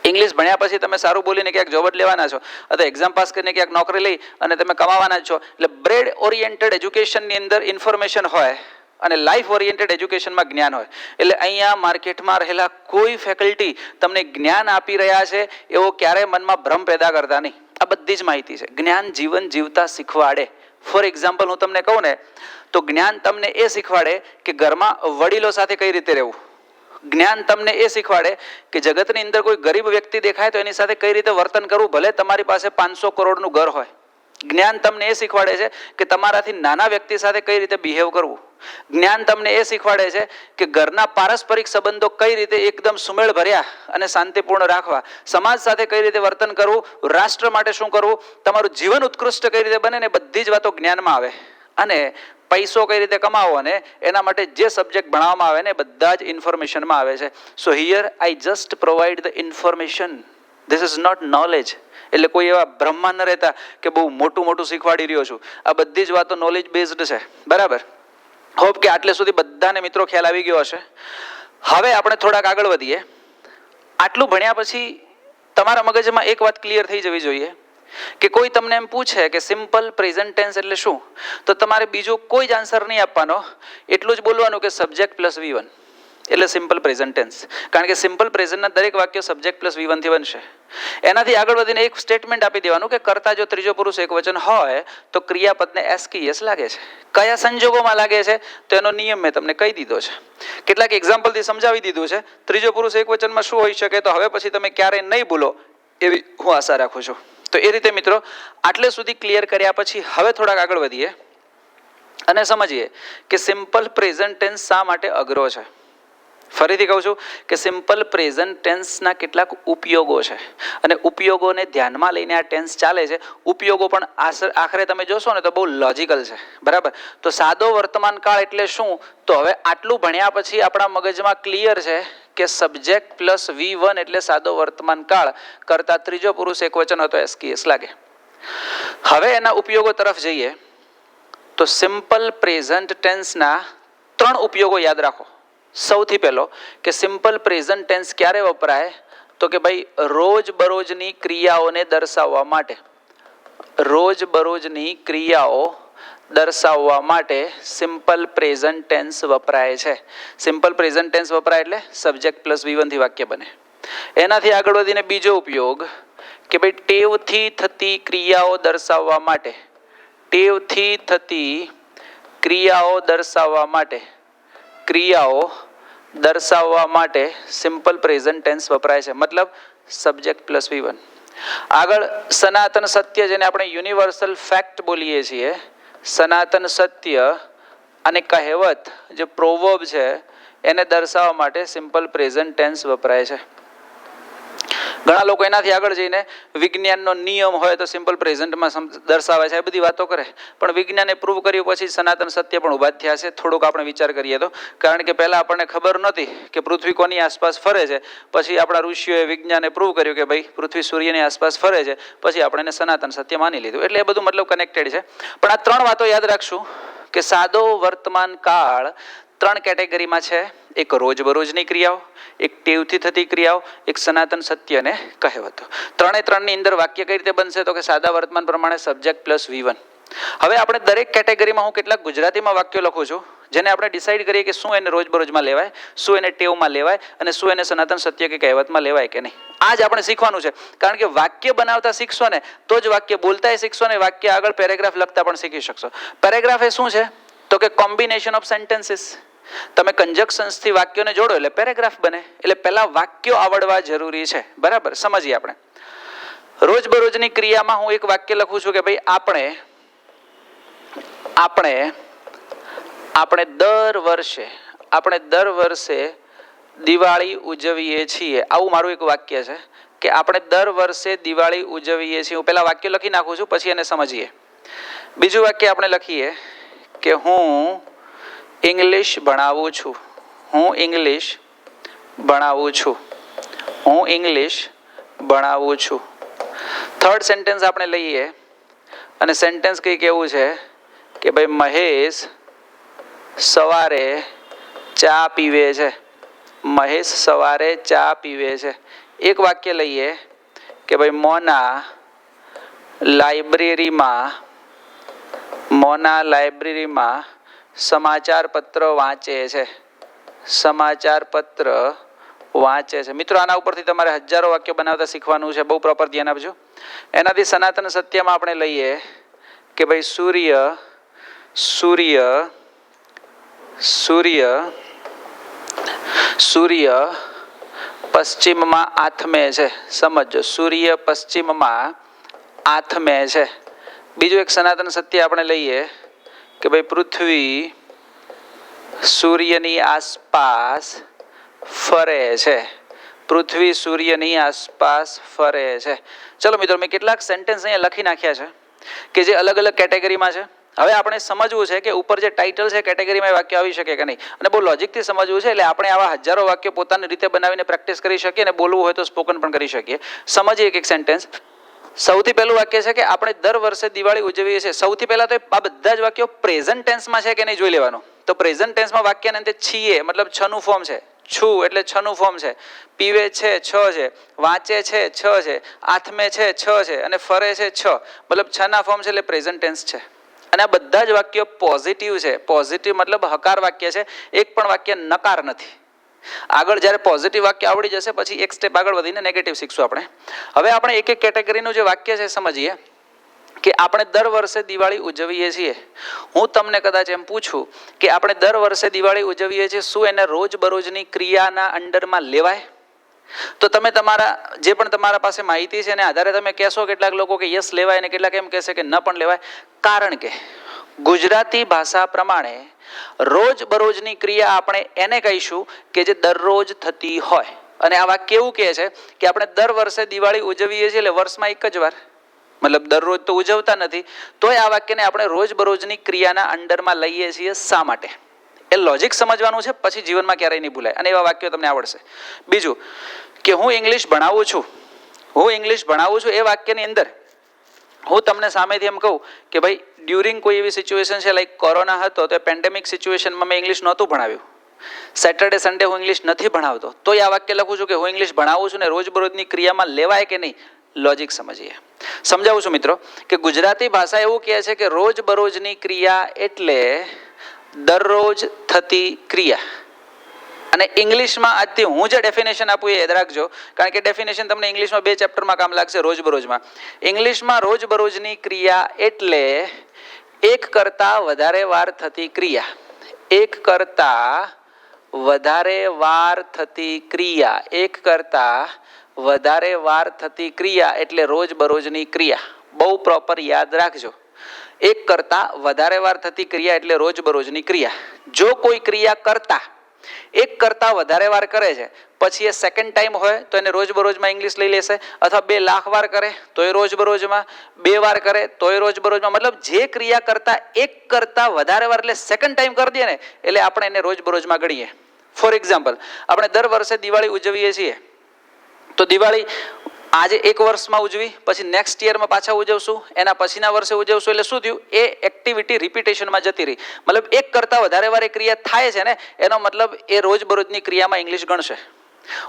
ઇંગ્લિશ ભણ્યા પછી તમે સારું બોલીને ક્યાંક જોબ જ લેવાના છો અથવા એક્ઝામ પાસ કરીને ક્યાંક નોકરી લઈ અને તમે કમાવાના છો. એટલે બ્રેડ ઓરિએન્ટેડ એજ્યુકેશનની અંદર ઇન્ફોર્મેશન હોય અને લાઈફ ઓરિએન્ટેડ એજ્યુકેશનમાં જ્ઞાન હોય. એટલે અહીંયા માર્કેટમાં રહેલા કોઈ ફેકલ્ટી તમને જ્ઞાન આપી રહ્યા છે એવો ક્યારેય મનમાં ભ્રમ પેદા કરતા નહીં. આ બધી જ માહિતી છે. જ્ઞાન જીવન જીવતા શીખવાડે. ફોર એક્ઝામ્પલ હું તમને કહું ને તો જ્ઞાન તમને એ શીખવાડે કે ઘરમાં વડીલો સાથે કઈ રીતે રહેવું. જ્ઞાન તમને એ શીખવાડે કે જગતની અંદર કોઈ ગરીબ વ્યક્તિ દેખાય તો એની સાથે કઈ રીતે વર્તન કરવું ભલે તમારી પાસે 500 કરોડનું ઘર હોય. જ્ઞાન તમને એ શીખવાડે છે કે તમારાથી નાના વ્યક્તિ સાથે કઈ રીતે બિહેવ કરવું. જ્ઞાન તમને એ શીખવાડે છે કે ઘરના પારસ્પરિક સંબંધો કઈ રીતે એકદમ સુમેળ ભર્યા અને શાંતિપૂર્ણ રાખવા, સમાજ સાથે કઈ રીતે વર્તન કરવું, રાષ્ટ્ર માટે શું કરવું, તમારું જીવન ઉત્કૃષ્ટ કઈ રીતે બને ને બધી જ વાતો જ્ઞાનમાં આવે. અને પૈસો કઈ રીતે કમાવો ને એના માટે જે સબ્જેક્ટ ભણાવવામાં આવે ને બધા જ ઇન્ફોર્મેશનમાં આવે છે. So here I just provide the information, this is not knowledge. એટલે કોઈ એવા બ્રહ્મા ન રહેતા કે બહુ મોટું શીખવાડી રહ્યો છું. આ બધી જ વાતો નોલેજ બેઝડ છે. બરાબર. હોપ કે આટલે સુધી બધાને મિત્રો ખ્યાલ આવી ગયો હશે. હવે આપણે થોડાક આગળ વધીએ. આટલું ભણ્યા પછી તમારા મગજમાં એક વાત ક્લિયર થઈ જવી જોઈએ કે કોઈ તમને એમ પૂછે કે સિમ્પલ પ્રેઝન્ટ ટેન્સ એટલે શું, તો તમારે બીજો કોઈ જ આન્સર નહીં આપવાનો, એટલું જ બોલવાનું કે સબ્જેક્ટ પ્લસ V1 એટલે સિમ્પલ પ્રેઝન્ટ ટેન્સ. કારણ કે સિમ્પલ પ્રેઝન્ટના દરેક વાક્યો સબ્જેક્ટ પ્લસ V1 થી બનશે. એનાથી આગળ વધીને એક સ્ટેટમેન્ટ આપી દેવાનું કે કરતા જો ત્રીજો પુરુષ એકવચન હોય તો ક્રિયાપદને એસ કે યસ લાગે છે. કયા સંજોગોમાં લાગે છે તો એનો નિયમ મેં તમને કહી દીધો છે, કેટલાક એક્ઝામ્પલથી સમજાવી દીધું છે. ત્રીજો પુરુષ એકવચનમાં શું હોઈ શકે તો હવે પછી તમે ક્યારેય નહીં ભૂલો એવી હું આશા રાખું છું. તો એ રીતે મિત્રો આટલે સુધી ક્લિયર કર્યા પછી હવે થોડાક આગળ વધીએ અને સમજીએ કે સિમ્પલ પ્રેઝન્ટ ટેન્સ શા માટે અઘરો છે. ફરીથી કહું છું કે સિમ્પલ પ્રેઝન્ટ ટેન્સના કેટલાક ઉપયોગો છે અને ઉપયોગોને ધ્યાનમાં લઈને આ ટેન્સ ચાલે છે. ઉપયોગો પણ આખરે તમે જોશો ને તો બહુ લોજિકલ છે. બરાબર. તો સાદો વર્તમાન કાળ એટલે શું, તો હવે આટલું ભણ્યા પછી આપણા મગજમાં ક્લિયર છે કે સબ્જેક્ટ પ્લસ V1 એટલે સાદો વર્તમાન કાળ કરતા ત્રીજો પુરુષ એકવચન હતો એસકેએસ લાગે. હવે એના ઉપયોગો તરફ જઈએ તો સિમ્પલ પ્રેઝન્ટ ટેન્સના 3 ઉપયોગો યાદ રાખો. સૌથી પહેલો કે સિમ્પલ પ્રેઝન્ટ ટેન્સ ક્યારે વપરાય તો કે ભાઈ રોજબરોજની ક્રિયાઓને દર્શાવવા માટે. રોજબરોજની ક્રિયાઓ દર્શાવવા માટે સિમ્પલ પ્રેઝન્ટ ટેન્સ વપરાય છે. સિમ્પલ પ્રેઝન્ટ ટેન્સ વપરાય એટલે સબ્જેક્ટ પ્લસ V1 થી વાક્ય બને. એનાથી આગળ વધીને બીજો ઉપયોગ કે ભાઈ ટેવથી થતી ક્રિયાઓ દર્શાવવા માટે. ટેવથી થતી ક્રિયાઓ દર્શાવવા માટે, ક્રિયાઓ દર્શાવવા માટે સિમ્પલ પ્રેઝન્ટ ટેન્સ વપરાય છે. મતલબ સબ્જેક્ટ પ્લસ V1. આગળ સનાતન સત્ય જેને આપણે યુનિવર્સલ ફેક્ટ બોલીએ છીએ, સનાતન સત્ય અને કહેવત જે પ્રોવર્બ છે એને દર્શાવવા માટે સિમ્પલ પ્રેઝન્ટ ટેન્સ વપરાય છે. ઘણા લોકો એનાથી આગળ જઈને વિજ્ઞાનનો નિયમ હોય તો સિમ્પલ પ્રેઝન્ટમાં દર્શાવે છે, એ બધી વાતો કરે. પણ વિજ્ઞાને પ્રૂવ કર્યું પછી સનાતન સત્ય પણ ઉભા થયા છે. થોડુંક આપણે વિચાર કરીએ તો, કારણ કે પહેલા આપણને ખબર નહોતી કે પૃથ્વી કોની આસપાસ ફરે છે. પછી આપણા ઋષિઓએ વિજ્ઞાને પ્રૂવ કર્યું કે ભાઈ પૃથ્વી સૂર્યની આસપાસ ફરે છે. પછી આપણે એને સનાતન સત્ય માની લીધું. એટલે એ બધું મતલબ કનેક્ટેડ છે. પણ આ 3 વાતો યાદ રાખશું કે સાદો વર્તમાન કાળ 3 કેટેગરીમાં છે. એક રોજબરોજની ક્રિયાઓ, એક ટેવથી થતી ક્રિયાઓ, એક સનાતન સત્ય અને કહેવતો. 3ની અંદર વાક્ય કઈ રીતે બનશે તો કે સાદા વર્તમાન પ્રમાણે સબ્જેક્ટ પ્લસ V1. હવે આપણે દરેક કેટેગરીમાં હું કેટલાક ગુજરાતીમાં વાક્યો લખું છું જેને આપણે ડિસાઈડ કરીએ કે શું એને રોજબરોજમાં લેવાય, શું એને ટેવમાં લેવાય અને શું એને સનાતન સત્ય કે કહેવતમાં લેવાય કે નહીં. આ જ આપણે શીખવાનું છે. કારણ કે વાક્ય બનાવતા શીખશો ને તો જ વાક્ય બોલતા શીખશો ને વાક્ય આગળ પેરેગ્રાફ લખતા પણ શીખી શકશો. પેરેગ્રાફ એ શું છે તો કે કોમ્બિનેશન ઓફ સેન્ટેન્સીસ. તમે કંજક્શન્સથી વાક્યોને જોડો એટલે પેરેગ્રાફ બને. એટલે પહેલા વાક્યો આવડવા જરૂરી છે. બરાબર. સમજીએ આપણે રોજબરોજની ક્રિયામાં હું એક વાક્ય લખું છું કે ભાઈ આપણે દર વર્ષે દિવાળી ઉજવીએ છીએ. આવું મારું એક વાક્ય છે કે આપણે દર વર્ષે દિવાળી ઉજવીએ છીએ. હું પહેલા વાક્ય લખી નાખું છું પછી એને સમજીએ. બીજું વાક્ય આપણે લખીએ કે હું ઇંગ્લિશ ભણાવું છું. હું ઇંગ્લિશ ભણાવું છું. થર્ડ સેન્ટેન્સ આપણે લઈએ અને સેન્ટેન્સ કંઈક એવું છે કે ભાઈ મહેશ સવારે ચા પીવે છે. મહેશ સવારે ચા પીવે છે. એક વાક્ય લઈએ કે ભાઈ મોના લાઇબ્રેરીમાં સમાચાર પત્ર વાંચે છે. સમાચાર પત્ર વાંચે છે. મિત્રો આના ઉપરથી તમારે હજારો વાક્યો બનાવતા શીખવાનું છે. બહુ પ્રોપર ધ્યાન આપજો. એનાથી સનાતન સત્યમાં આપણે લઈએ કે ભાઈ સૂર્ય પશ્ચિમમાં આથમે છે. સમજો, સૂર્ય પશ્ચિમમાં આથમે છે. બીજું એક સનાતન સત્ય આપણે લઈએ કે ભાઈ પૃથ્વી સૂર્યની આસપાસ ફરે છે. પૃથ્વી સૂર્યની આસપાસ ફરે છે. ચલો મિત્રો, મેં કેટલાક સેન્ટેન્સ અહીંયા લખી નાખ્યા છે કે જે અલગ અલગ કેટેગરીમાં છે. હવે આપણે સમજવું છે કે ઉપર જે ટાઇટલ છે કેટેગરીમાં વાક્ય આવી શકે કે નહીં, અને બહુ લોજિકથી સમજવું છે. એટલે આપણે આવા હજારો વાક્યો પોતાની રીતે બનાવીને પ્રેક્ટિસ કરી શકીએ અને બોલવું હોય તો સ્પોકન પણ કરી શકીએ. સમજીએ એક એક સેન્ટેન્સ. સૌથી પહેલું વાક્ય છે કે આપણે દર વર્ષે દિવાળી ઉજવીએ છીએ. સૌથી પહેલા તો આ બધા જ વાક્યો પ્રેઝન્ટ ટેન્સમાં છે કે નહીં જોઈ લેવાનું. તો પ્રેઝન્ટ ટેન્સમાં વાક્યના અંતે છીએ મતલબ છનું ફોર્મ છે. છું એટલે છનું ફોર્મ છે. પીવે છે છ છે. વાંચે છે છ છે. આથમે છે છ છે. અને ફરે છે છ, મતલબ છના ફોર્મ છે એટલે પ્રેઝન્ટ ટેન્સ છે. અને આ બધા જ વાક્યો પોઝિટિવ છે. પોઝિટિવ મતલબ હકાર વાક્ય છે. એક પણ વાક્ય નકાર નથી. આગળ જ્યારે પોઝિટિવ વાક્ય આવડી જશે પછી એક સ્ટેપ આગળ વધીને નેગેટિવ શીખશું આપણે. હવે આપણે એક એક કેટેગરીનું જે વાક્ય છે સમજીએ કે આપણે દર વર્ષે દિવાળી ઉજવીએ છીએ. હું તમને કદાચ એમ પૂછું કે આપણે દર વર્ષે દિવાળી ઉજવીએ છીએ, શું એને રોજબરોજની ક્રિયાના અંડરમાં લેવાય? તો તમે તમારા જે પણ તમારા પાસે માહિતી છે એને આધારે તમે કહેશો. કેટલાક લોકો કે યસ લેવાય અને કેટલાક એમ કહેશે કે ન પણ લેવાય. કારણ કે ગુજરાતી ભાષા પ્રમાણે રોજબરોજની ક્રિયા આપણે એને કહીશું કે જે દરરોજ થતી હોય. અને આ વાક્ય એવું કહે છે કે આપણે દર વર્ષે દિવાળી ઉજવીએ છીએ એટલે વર્ષમાં એક જ વાર, મતલબ દરરોજ તો ઉજવતા નથી, તોય આ વાક્યને આપણે રોજબરોજની ક્રિયાના અંડરમાં લઈએ છીએ. શા માટે? એ લોજિક સમજવાનું છે, પછી જીવનમાં ક્યારેય નહીં ભૂલાય અને એવા વાક્યો તમને આવડશે. બીજું કે હું ઇંગ્લિશ ભણાવું છું. હું ઇંગ્લિશ ભણાવું છું એ વાક્યની અંદર હું તમને સામેથી એમ કહું કે ભાઈ ડ્યુરિંગ કોઈ એવી સિચ્યુએશન છે લાઈક કોરોના હતો, તો પેન્ડેમિક સિચ્યુએશનમાં મેં ઇંગ્લિશ નહોતું ભણાવ્યું. સેટરડે સન્ડે હું ઇંગ્લિશ નથી ભણાવતો, તો આ વાક્ય લખું છું કે હું ઇંગ્લિશ ભણાવું છું ને રોજબરોજની ક્રિયામાં લેવાય કે નહીં. લોજિક સમજીએ. સમજાવું છું મિત્રો કે ગુજરાતી ભાષા એવું કહે છે કે રોજબરોજની ક્રિયા એટલે દરરોજ થતી ક્રિયા. અને ઇંગ્લિશમાં આજથી હું જે ડેફિનેશન આપું એ યાદ રાખજો, કારણ કે ડેફિનેશન તમને ઇંગ્લિશમાં 2 ચેપ્ટરમાં કામ લાગશે. રોજબરોજમાં ઇંગ્લિશમાં રોજબરોજની ક્રિયા એટલે એક કરતાં વધારે વાર થતી ક્રિયા. એક કરતાં વધારે વાર થતી ક્રિયા. એક કરતાં વધારે વાર થતી ક્રિયા એટલે રોજબરોજની ક્રિયા. બહુ પ્રોપર યાદ રાખજો. એક કરતાં વધારે વાર થતી ક્રિયા એટલે રોજબરોજની ક્રિયા. જો કોઈ ક્રિયા કરતા એક કરતાં વધારે વાર કરે છે પછી એ સેકન્ડ ટાઈમ હોય તો એને રોજબરોજમાં ઇંગ્લિશ લઈ લેશે, અથવા 2 લાખ વાર કરે તો એ રોજબરોજમાં, 2 વાર કરે તો એ રોજબરોજમાં. મતલબ જે ક્રિયા કરતા એક કરતાં વધારે વાર એટલે સેકન્ડ ટાઈમ કરી દે ને એટલે આપણે એને રોજબરોજમાં ગણીએ. ફોર એક્ઝામ્પલ, આપણે દર વર્ષે દિવાળી ઉજવીએ છીએ, તો દિવાળી આજે એક વર્ષમાં ઉજવી, પછી નેક્સ્ટ યરમાં પાછા ઉજવશું, એના પછીના વર્ષે ઉજવશું. એટલે શું થયું? એ એક્ટિવિટી રિપીટેશનમાં જતી રહી. મતલબ એક કરતાં વધારે વાર એ ક્રિયા થાય છે ને, એનો મતલબ એ રોજબરોજની ક્રિયામાં ઇંગ્લિશ ગણશે.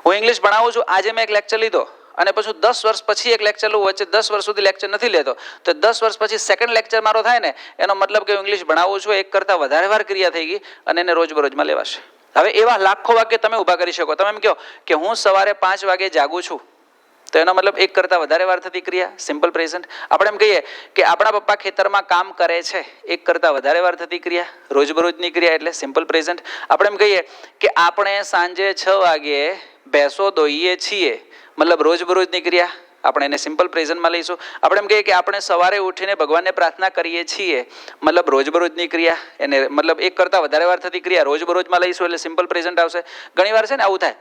હું ઇંગ્લિશ ભણાવું છું, આજે મેં એક લેક્ચર લીધો અને પછી 10 વર્ષ પછી એક લેક્ચર લઉં, વચ્ચે 10 વર્ષ સુધી લેક્ચર નથી લેતો, તો 10 વર્ષ પછી સેકન્ડ લેક્ચર મારો થાય ને, એનો મતલબ કે હું ઇંગ્લિશ ભણાવું છું, એક કરતાં વધારે વાર ક્રિયા થઈ ગઈ અને એને રોજબરોજમાં લેવાશે. હવે એવા લાખો વાક્ય તમે ઊભા કરી શકો. તમે એમ કહો કે હું સવારે 5 વાગે જાગું છું, તો એનો મતલબ એક કરતાં વધારે વાર થતી ક્રિયા, સિમ્પલ પ્રેઝન્ટ. આપણે એમ કહીએ કે આપણા પપ્પા ખેતરમાં કામ કરે છે, એક કરતાં વધારે વાર થતી ક્રિયા, રોજબરોજની ક્રિયા એટલે સિમ્પલ પ્રેઝન્ટ. આપણે એમ કહીએ કે આપણે સાંજે 6 વાગે ભેંસો દોઈએ છીએ, મતલબ રોજબરોજની ક્રિયા, આપણે એને સિમ્પલ પ્રેઝન્ટમાં લઈશું. આપણે એમ કહીએ કે આપણે સવારે ઉઠીને ભગવાનને પ્રાર્થના કરીએ છીએ, મતલબ રોજબરોજની ક્રિયા, એને મતલબ એક કરતાં વધારે વાર થતી ક્રિયા રોજબરોજમાં લઈશું એટલે સિમ્પલ પ્રેઝન્ટ આવશે. ઘણીવાર છે ને આવું થાય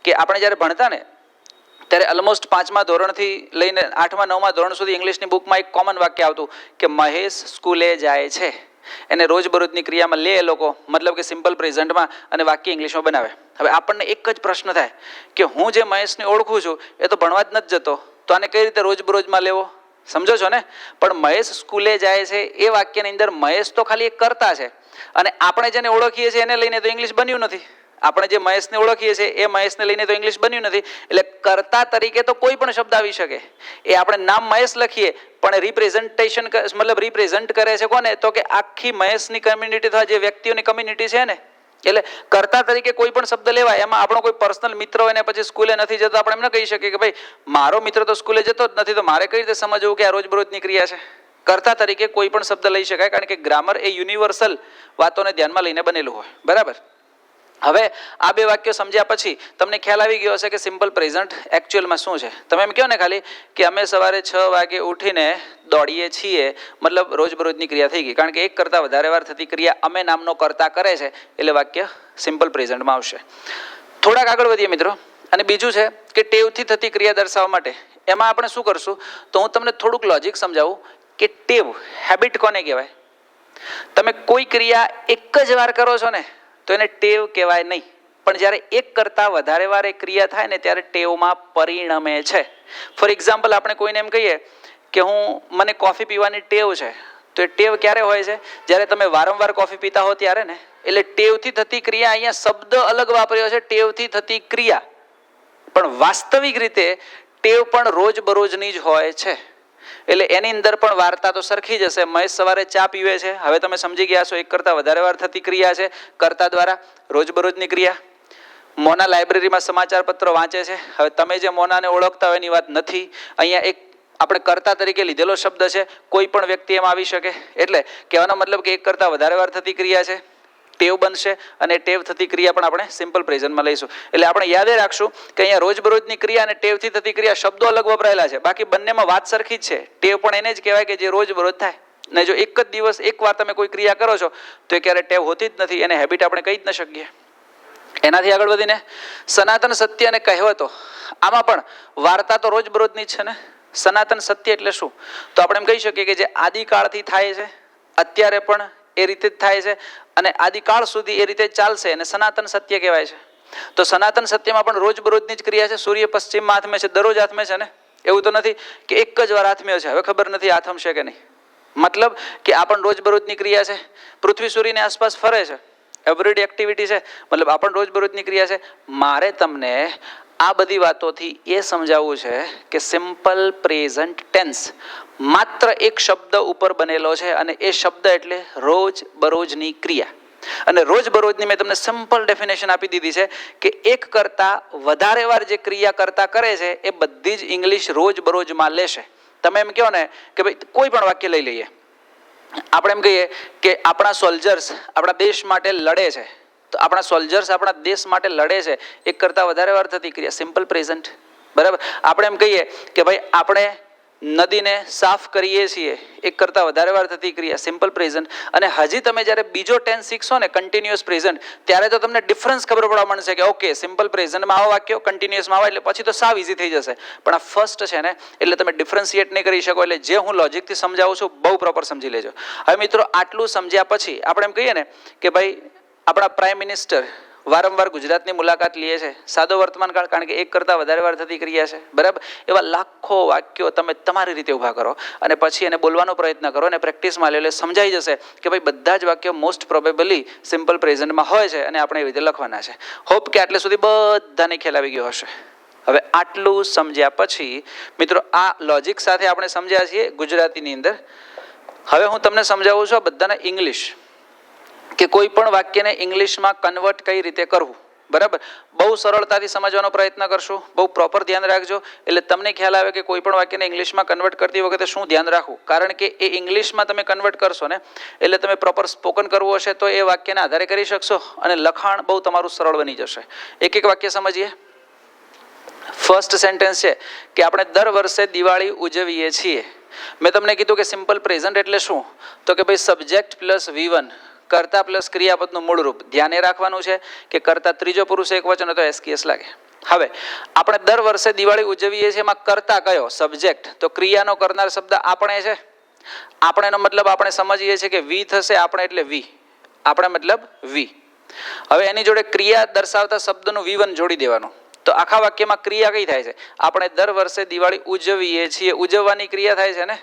કે આપણે જ્યારે ભણતા ને ત્યારે ઓલમોસ્ટ 5મા ધોરણથી લઈને 8મા 9મા ધોરણ સુધી ઇંગ્લિશની બુકમાં એક કોમન વાક્ય આવતું કે મહેશ સ્કૂલે જાય છે. એને રોજબરોજની ક્રિયામાં લે એ લોકો, મતલબ કે સિમ્પલ પ્રેઝન્ટમાં, અને વાક્ય ઇંગ્લિશમાં બનાવે. હવે આપણને એક જ પ્રશ્ન થાય કે હું જે મહેશને ઓળખું છું એ તો ભણવા જ નથી જતો, તો આને કઈ રીતે રોજબરોજમાં લેવો? સમજો છો ને? પણ મહેશ સ્કૂલે જાય છે એ વાક્યની અંદર મહેશ તો ખાલી એક કરતા છે, અને આપણે જેને ઓળખીએ છીએ એને લઈને તો ઇંગ્લિશ બન્યું નથી. આપણે જે મહેશને ઓળખીએ છીએ એ મહેશને લઈને તો ઇંગ્લિશ બન્યું નથી. એટલે કર્તા તરીકે તો કોઈ પણ શબ્દ આવી શકે. એ આપણે નામ મહેશ લખીએ પણ રિપ્રેઝન્ટેશન મતલબ રિપ્રેઝન્ટ કરે છે કોને? તો કે આખી મહેશની કમ્યુનિટી અથવા જે વ્યક્તિઓની કમ્યુનિટી છે ને. એટલે કર્તા તરીકે કોઈ પણ શબ્દ લેવાય. એમાં આપણો કોઈ પર્સનલ મિત્ર હોય ને પછી સ્કૂલે નથી જતો, આપણે એમ ન કહી શકીએ કે ભાઈ મારો મિત્ર તો સ્કૂલે જતો જ નથી, તો મારે કઈ રીતે સમજવું કે આ રોજબરોજની ક્રિયા છે? કર્તા તરીકે કોઈ પણ શબ્દ લઈ શકાય, કારણ કે ગ્રામર એ યુનિવર્સલ વાતોને ધ્યાનમાં લઈને બનેલું હોય. બરાબર? હવે આ બે વાક્યો સમજ્યા પછી તમને ખ્યાલ આવી ગયો હશે કે સિમ્પલ પ્રેઝન્ટ એકચ્યુઅલમાં શું છે. તમે એમ કહો ને ખાલી કે અમે સવારે 6 વાગે ઉઠીને દોડીએ છીએ, મતલબ રોજબરોજની ક્રિયા થઈ ગઈ, કારણ કે એક કરતાં વધારે વાર થતી ક્રિયા અમે નામનો કર્તા કરે છે, એટલે વાક્ય સિમ્પલ પ્રેઝન્ટમાં આવશે. થોડાક આગળ વધીએ મિત્રો. અને બીજું છે કે ટેવથી થતી ક્રિયા દર્શાવવા માટે એમાં આપણે શું કરશું, તો હું તમને થોડુંક લોજિક સમજાવું કે ટેવ, હેબિટ કોને કહેવાય. તમે કોઈ ક્રિયા એક જ વાર કરો છો ને તો એને ટેવ કહેવાય નહીં, પણ જ્યારે એક કરતાં વધારે વાર એ ક્રિયા થાય ને ત્યારે ટેવમાં પરિણમે છે. ફોર એક્ઝામ્પલ, આપણે કોઈને એમ કહીએ કે મને કોફી પીવાની ટેવ છે, તો એ ટેવ ક્યારે હોય છે, જ્યારે તમે વારંવાર કોફી પીતા હો ત્યારે ને. એટલે ટેવથી થતી ક્રિયા, અહીંયા શબ્દ અલગ વાપર્યો છે, ટેવથી થતી ક્રિયા, પણ વાસ્તવિક રીતે ટેવ પણ રોજબરોજની જ હોય છે. એટલે એની અંદર પણ વાર્તા તો સરખી જ હશે. મહેશ સવારે ચા પીવે છે, હવે તમે સમજી ગયા છો એક કરતાં વધારે વાર થતી ક્રિયા છે, કર્તા દ્વારા રોજબરોજની ક્રિયા. મોના લાઇબ્રેરીમાં સમાચાર પત્ર વાંચે છે, હવે તમે જે મોનાને ઓળખતા હોય એની વાત નથી, અહીંયા એક આપણે કર્તા તરીકે લીધેલો શબ્દ છે, કોઈ પણ વ્યક્તિ એમાં આવી શકે. એટલે કહેવાનો મતલબ કે એક કરતાં વધારે વાર થતી ક્રિયા છે, ટેવ બનશે, અને ટેવ થતી ક્રિયા પણ આપણે સિમ્પલ પ્રેઝન્ટમાં લઈશું. એટલે આપણે યાદ રાખશું કે અહીંયા રોજબરોજની ક્રિયા અને ટેવથી થતી ક્રિયા શબ્દો અલગ વપરાયેલા છે, બાકી બંનેમાં વાત સરખી જ છે. ટેવ પણ એને જ કહેવાય કે જે રોજબરોજ થાય. ને જો એક જ દિવસ એકવાર તમે કોઈ ક્રિયા કરો છો તો એ ક્યારે ટેવ હોતી જ નથી, એને હેબિટ આપણે કહી જ ન શકીએ. એનાથી આગળ વધીને સનાતન સત્ય અને કહેવતો, આમાં પણ વાર્તા તો રોજબરોજની જ છે ને. સનાતન સત્ય એટલે શું, તો આપણે એમ કહી શકીએ કે જે આદિકાળથી થાય છે, અત્યારે પણ એ રીતે જ થાય છે, અને આદિકાળ સુધી એ રીતે ચાલશે, અને સનાતન સત્ય કહેવાય છે. તો સનાતન સત્યમાં પણ રોજબરોજની જ ક્રિયા છે. સૂર્ય પશ્ચિમમાં આથમે છે, દરરોજ આથમે છે ને. એવું તો નથી કે એક જ વાર આથમ્યો છે, હવે ખબર નથી આથમશે કે નહીં. મતલબ કે આ પણ રોજબરોજની ક્રિયા છે. પૃથ્વી સૂર્યની આસપાસ ફરે છે, એવરીડે એક્ટિવિટી છે, મતલબ આ પણ રોજબરોજની ક્રિયા છે. મારે તમને આ બધી વાતોથી એ સમજાવવું છે કે સિમ્પલ પ્રેઝન્ટ ટેન્સ માત્ર એક શબ્દ ઉપર બનેલો છે, અને એ શબ્દ એટલે રોજબરોજની ક્રિયા. અને રોજબરોજની મેં તમને સિમ્પલ ડેફિનેશન આપી દીધી છે કે એક કરતાં વધારે વાર જે ક્રિયા કરતા કરે છે એ બધી જ ઇંગ્લિશ રોજબરોજમાં લેશે. તમે એમ કહો ને કે ભાઈ કોઈ પણ વાક્ય લઈ લઈએ, આપણે એમ કહીએ કે આપણા સોલ્જર્સ આપણા દેશ માટે લડે છે, તો આપણા સોલ્જર્સ આપણા દેશ માટે લડે છે, એક કરતાં વધારે વાર થતી ક્રિયા સિમ્પલ પ્રેઝન્ટ. બરાબર. આપણે એમ કહીએ કે ભાઈ આપણે નદીને સાફ કરીએ છીએ, એક કરતાં વધારે વાર થતી ક્રિયા સિમ્પલ પ્રેઝન્ટ. અને હજી તમે જ્યારે બીજો ટેન્સ શીખશો ને કન્ટિન્યુઅસ પ્રેઝન્ટ, ત્યારે તો તમને ડિફરન્સ ખબર પડવા માંડશે કે ઓકે સિમ્પલ પ્રેઝન્ટમાં આવો વાક્યો, કન્ટિન્યુઅસમાં આવો, એટલે પછી તો સાવ ઇઝી થઈ જશે. પણ આ ફર્સ્ટ છે ને, એટલે તમે ડિફરન્શિએટ નહીં કરી શકો. એટલે જે હું લોજિકથી સમજાવું છું બહુ પ્રોપર સમજી લેજો. હવે મિત્રો આટલું સમજ્યા પછી આપણે એમ કહીએ ને કે ભાઈ આપણા પ્રાઇમ મિનિસ્ટર વારંવાર ગુજરાતની મુલાકાત લે છે, સાદો વર્તમાન કાળ, કારણ કે એક કરતાં વધારે વાર થતી ક્રિયા છે. બરાબર. એવા લાખો વાક્યો તમે તમારી રીતે ઊભા કરો અને પછી એને બોલવાનો પ્રયત્ન કરો અને પ્રેક્ટિસમાં લે, એટલે સમજાઈ જશે કે ભાઈ બધા જ વાક્યો મોસ્ટ પ્રોબેબલી સિમ્પલ પ્રેઝન્ટમાં હોય છે અને આપણે એવી રીતે લખવાના છે. હોપ કે આટલે સુધી બધાને ખ્યાલ આવી ગયો હશે. હવે આટલું સમજ્યા પછી મિત્રો આ લોજિક સાથે આપણે સમજ્યા છીએ ગુજરાતીની અંદર. હવે હું તમને સમજાવું છું આ બધાને ઇંગ્લિશ, કે કોઈ પણ વાક્યને ઇંગ્લિશમાં કન્વર્ટ કઈ રીતે કરવું. બરાબર. બહુ સરળતાથી સમજવાનો પ્રયત્ન કરશું, બહુ પ્રોપર ધ્યાન રાખજો, એટલે તમને ખ્યાલ આવે કે કોઈ પણ વાક્યને ઇંગ્લિશમાં કન્વર્ટ કરતી વખતે શું ધ્યાન રાખવું. કારણ કે એ ઇંગ્લિશમાં તમે કન્વર્ટ કરશો ને, એટલે તમે પ્રોપર સ્પોકન કરવું હશે તો એ વાક્યના આધારે કરી શકશો, અને લખાણ બહુ તમારું સરળ બની જશે. એક એક વાક્ય સમજીએ. ફર્સ્ટ સેન્ટેન્સ છે કે આપણે દર વર્ષે દિવાળી ઉજવીએ છીએ. મેં તમને કીધું કે સિમ્પલ પ્રેઝન્ટ એટલે શું, તો કે ભાઈ સબ્જેક્ટ પ્લસ V1 કર્તા પ્લસ ક્રિયાપદનું મૂળ રૂપ. ધ્યાન એ રાખવાનું છે કે કર્તા ત્રીજો પુરુષ એક વચન તો SKS લાગે. હવે આપણે દર વર્ષે દિવાળી ઉજવીએ છીએ, એમાં કર્તા કયો, સબ્જેક્ટ, તો ક્રિયાનો કરનાર શબ્દ આપણે છે. આપણેનો મતલબ આપણે સમજીએ છીએ કે વી થશે, આપણે એટલે વી, આપણે મતલબ વી. હવે એની જોડે ક્રિયા દર્શાવતા શબ્દનું V1 જોડી દેવાનું, તો આખા વાક્યમાં ક્રિયા કઈ થાય છે, આપણે દર વર્ષે દિવાળી ઉજવીએ છીએ, ઉજવવાની ક્રિયા થાય છે ને,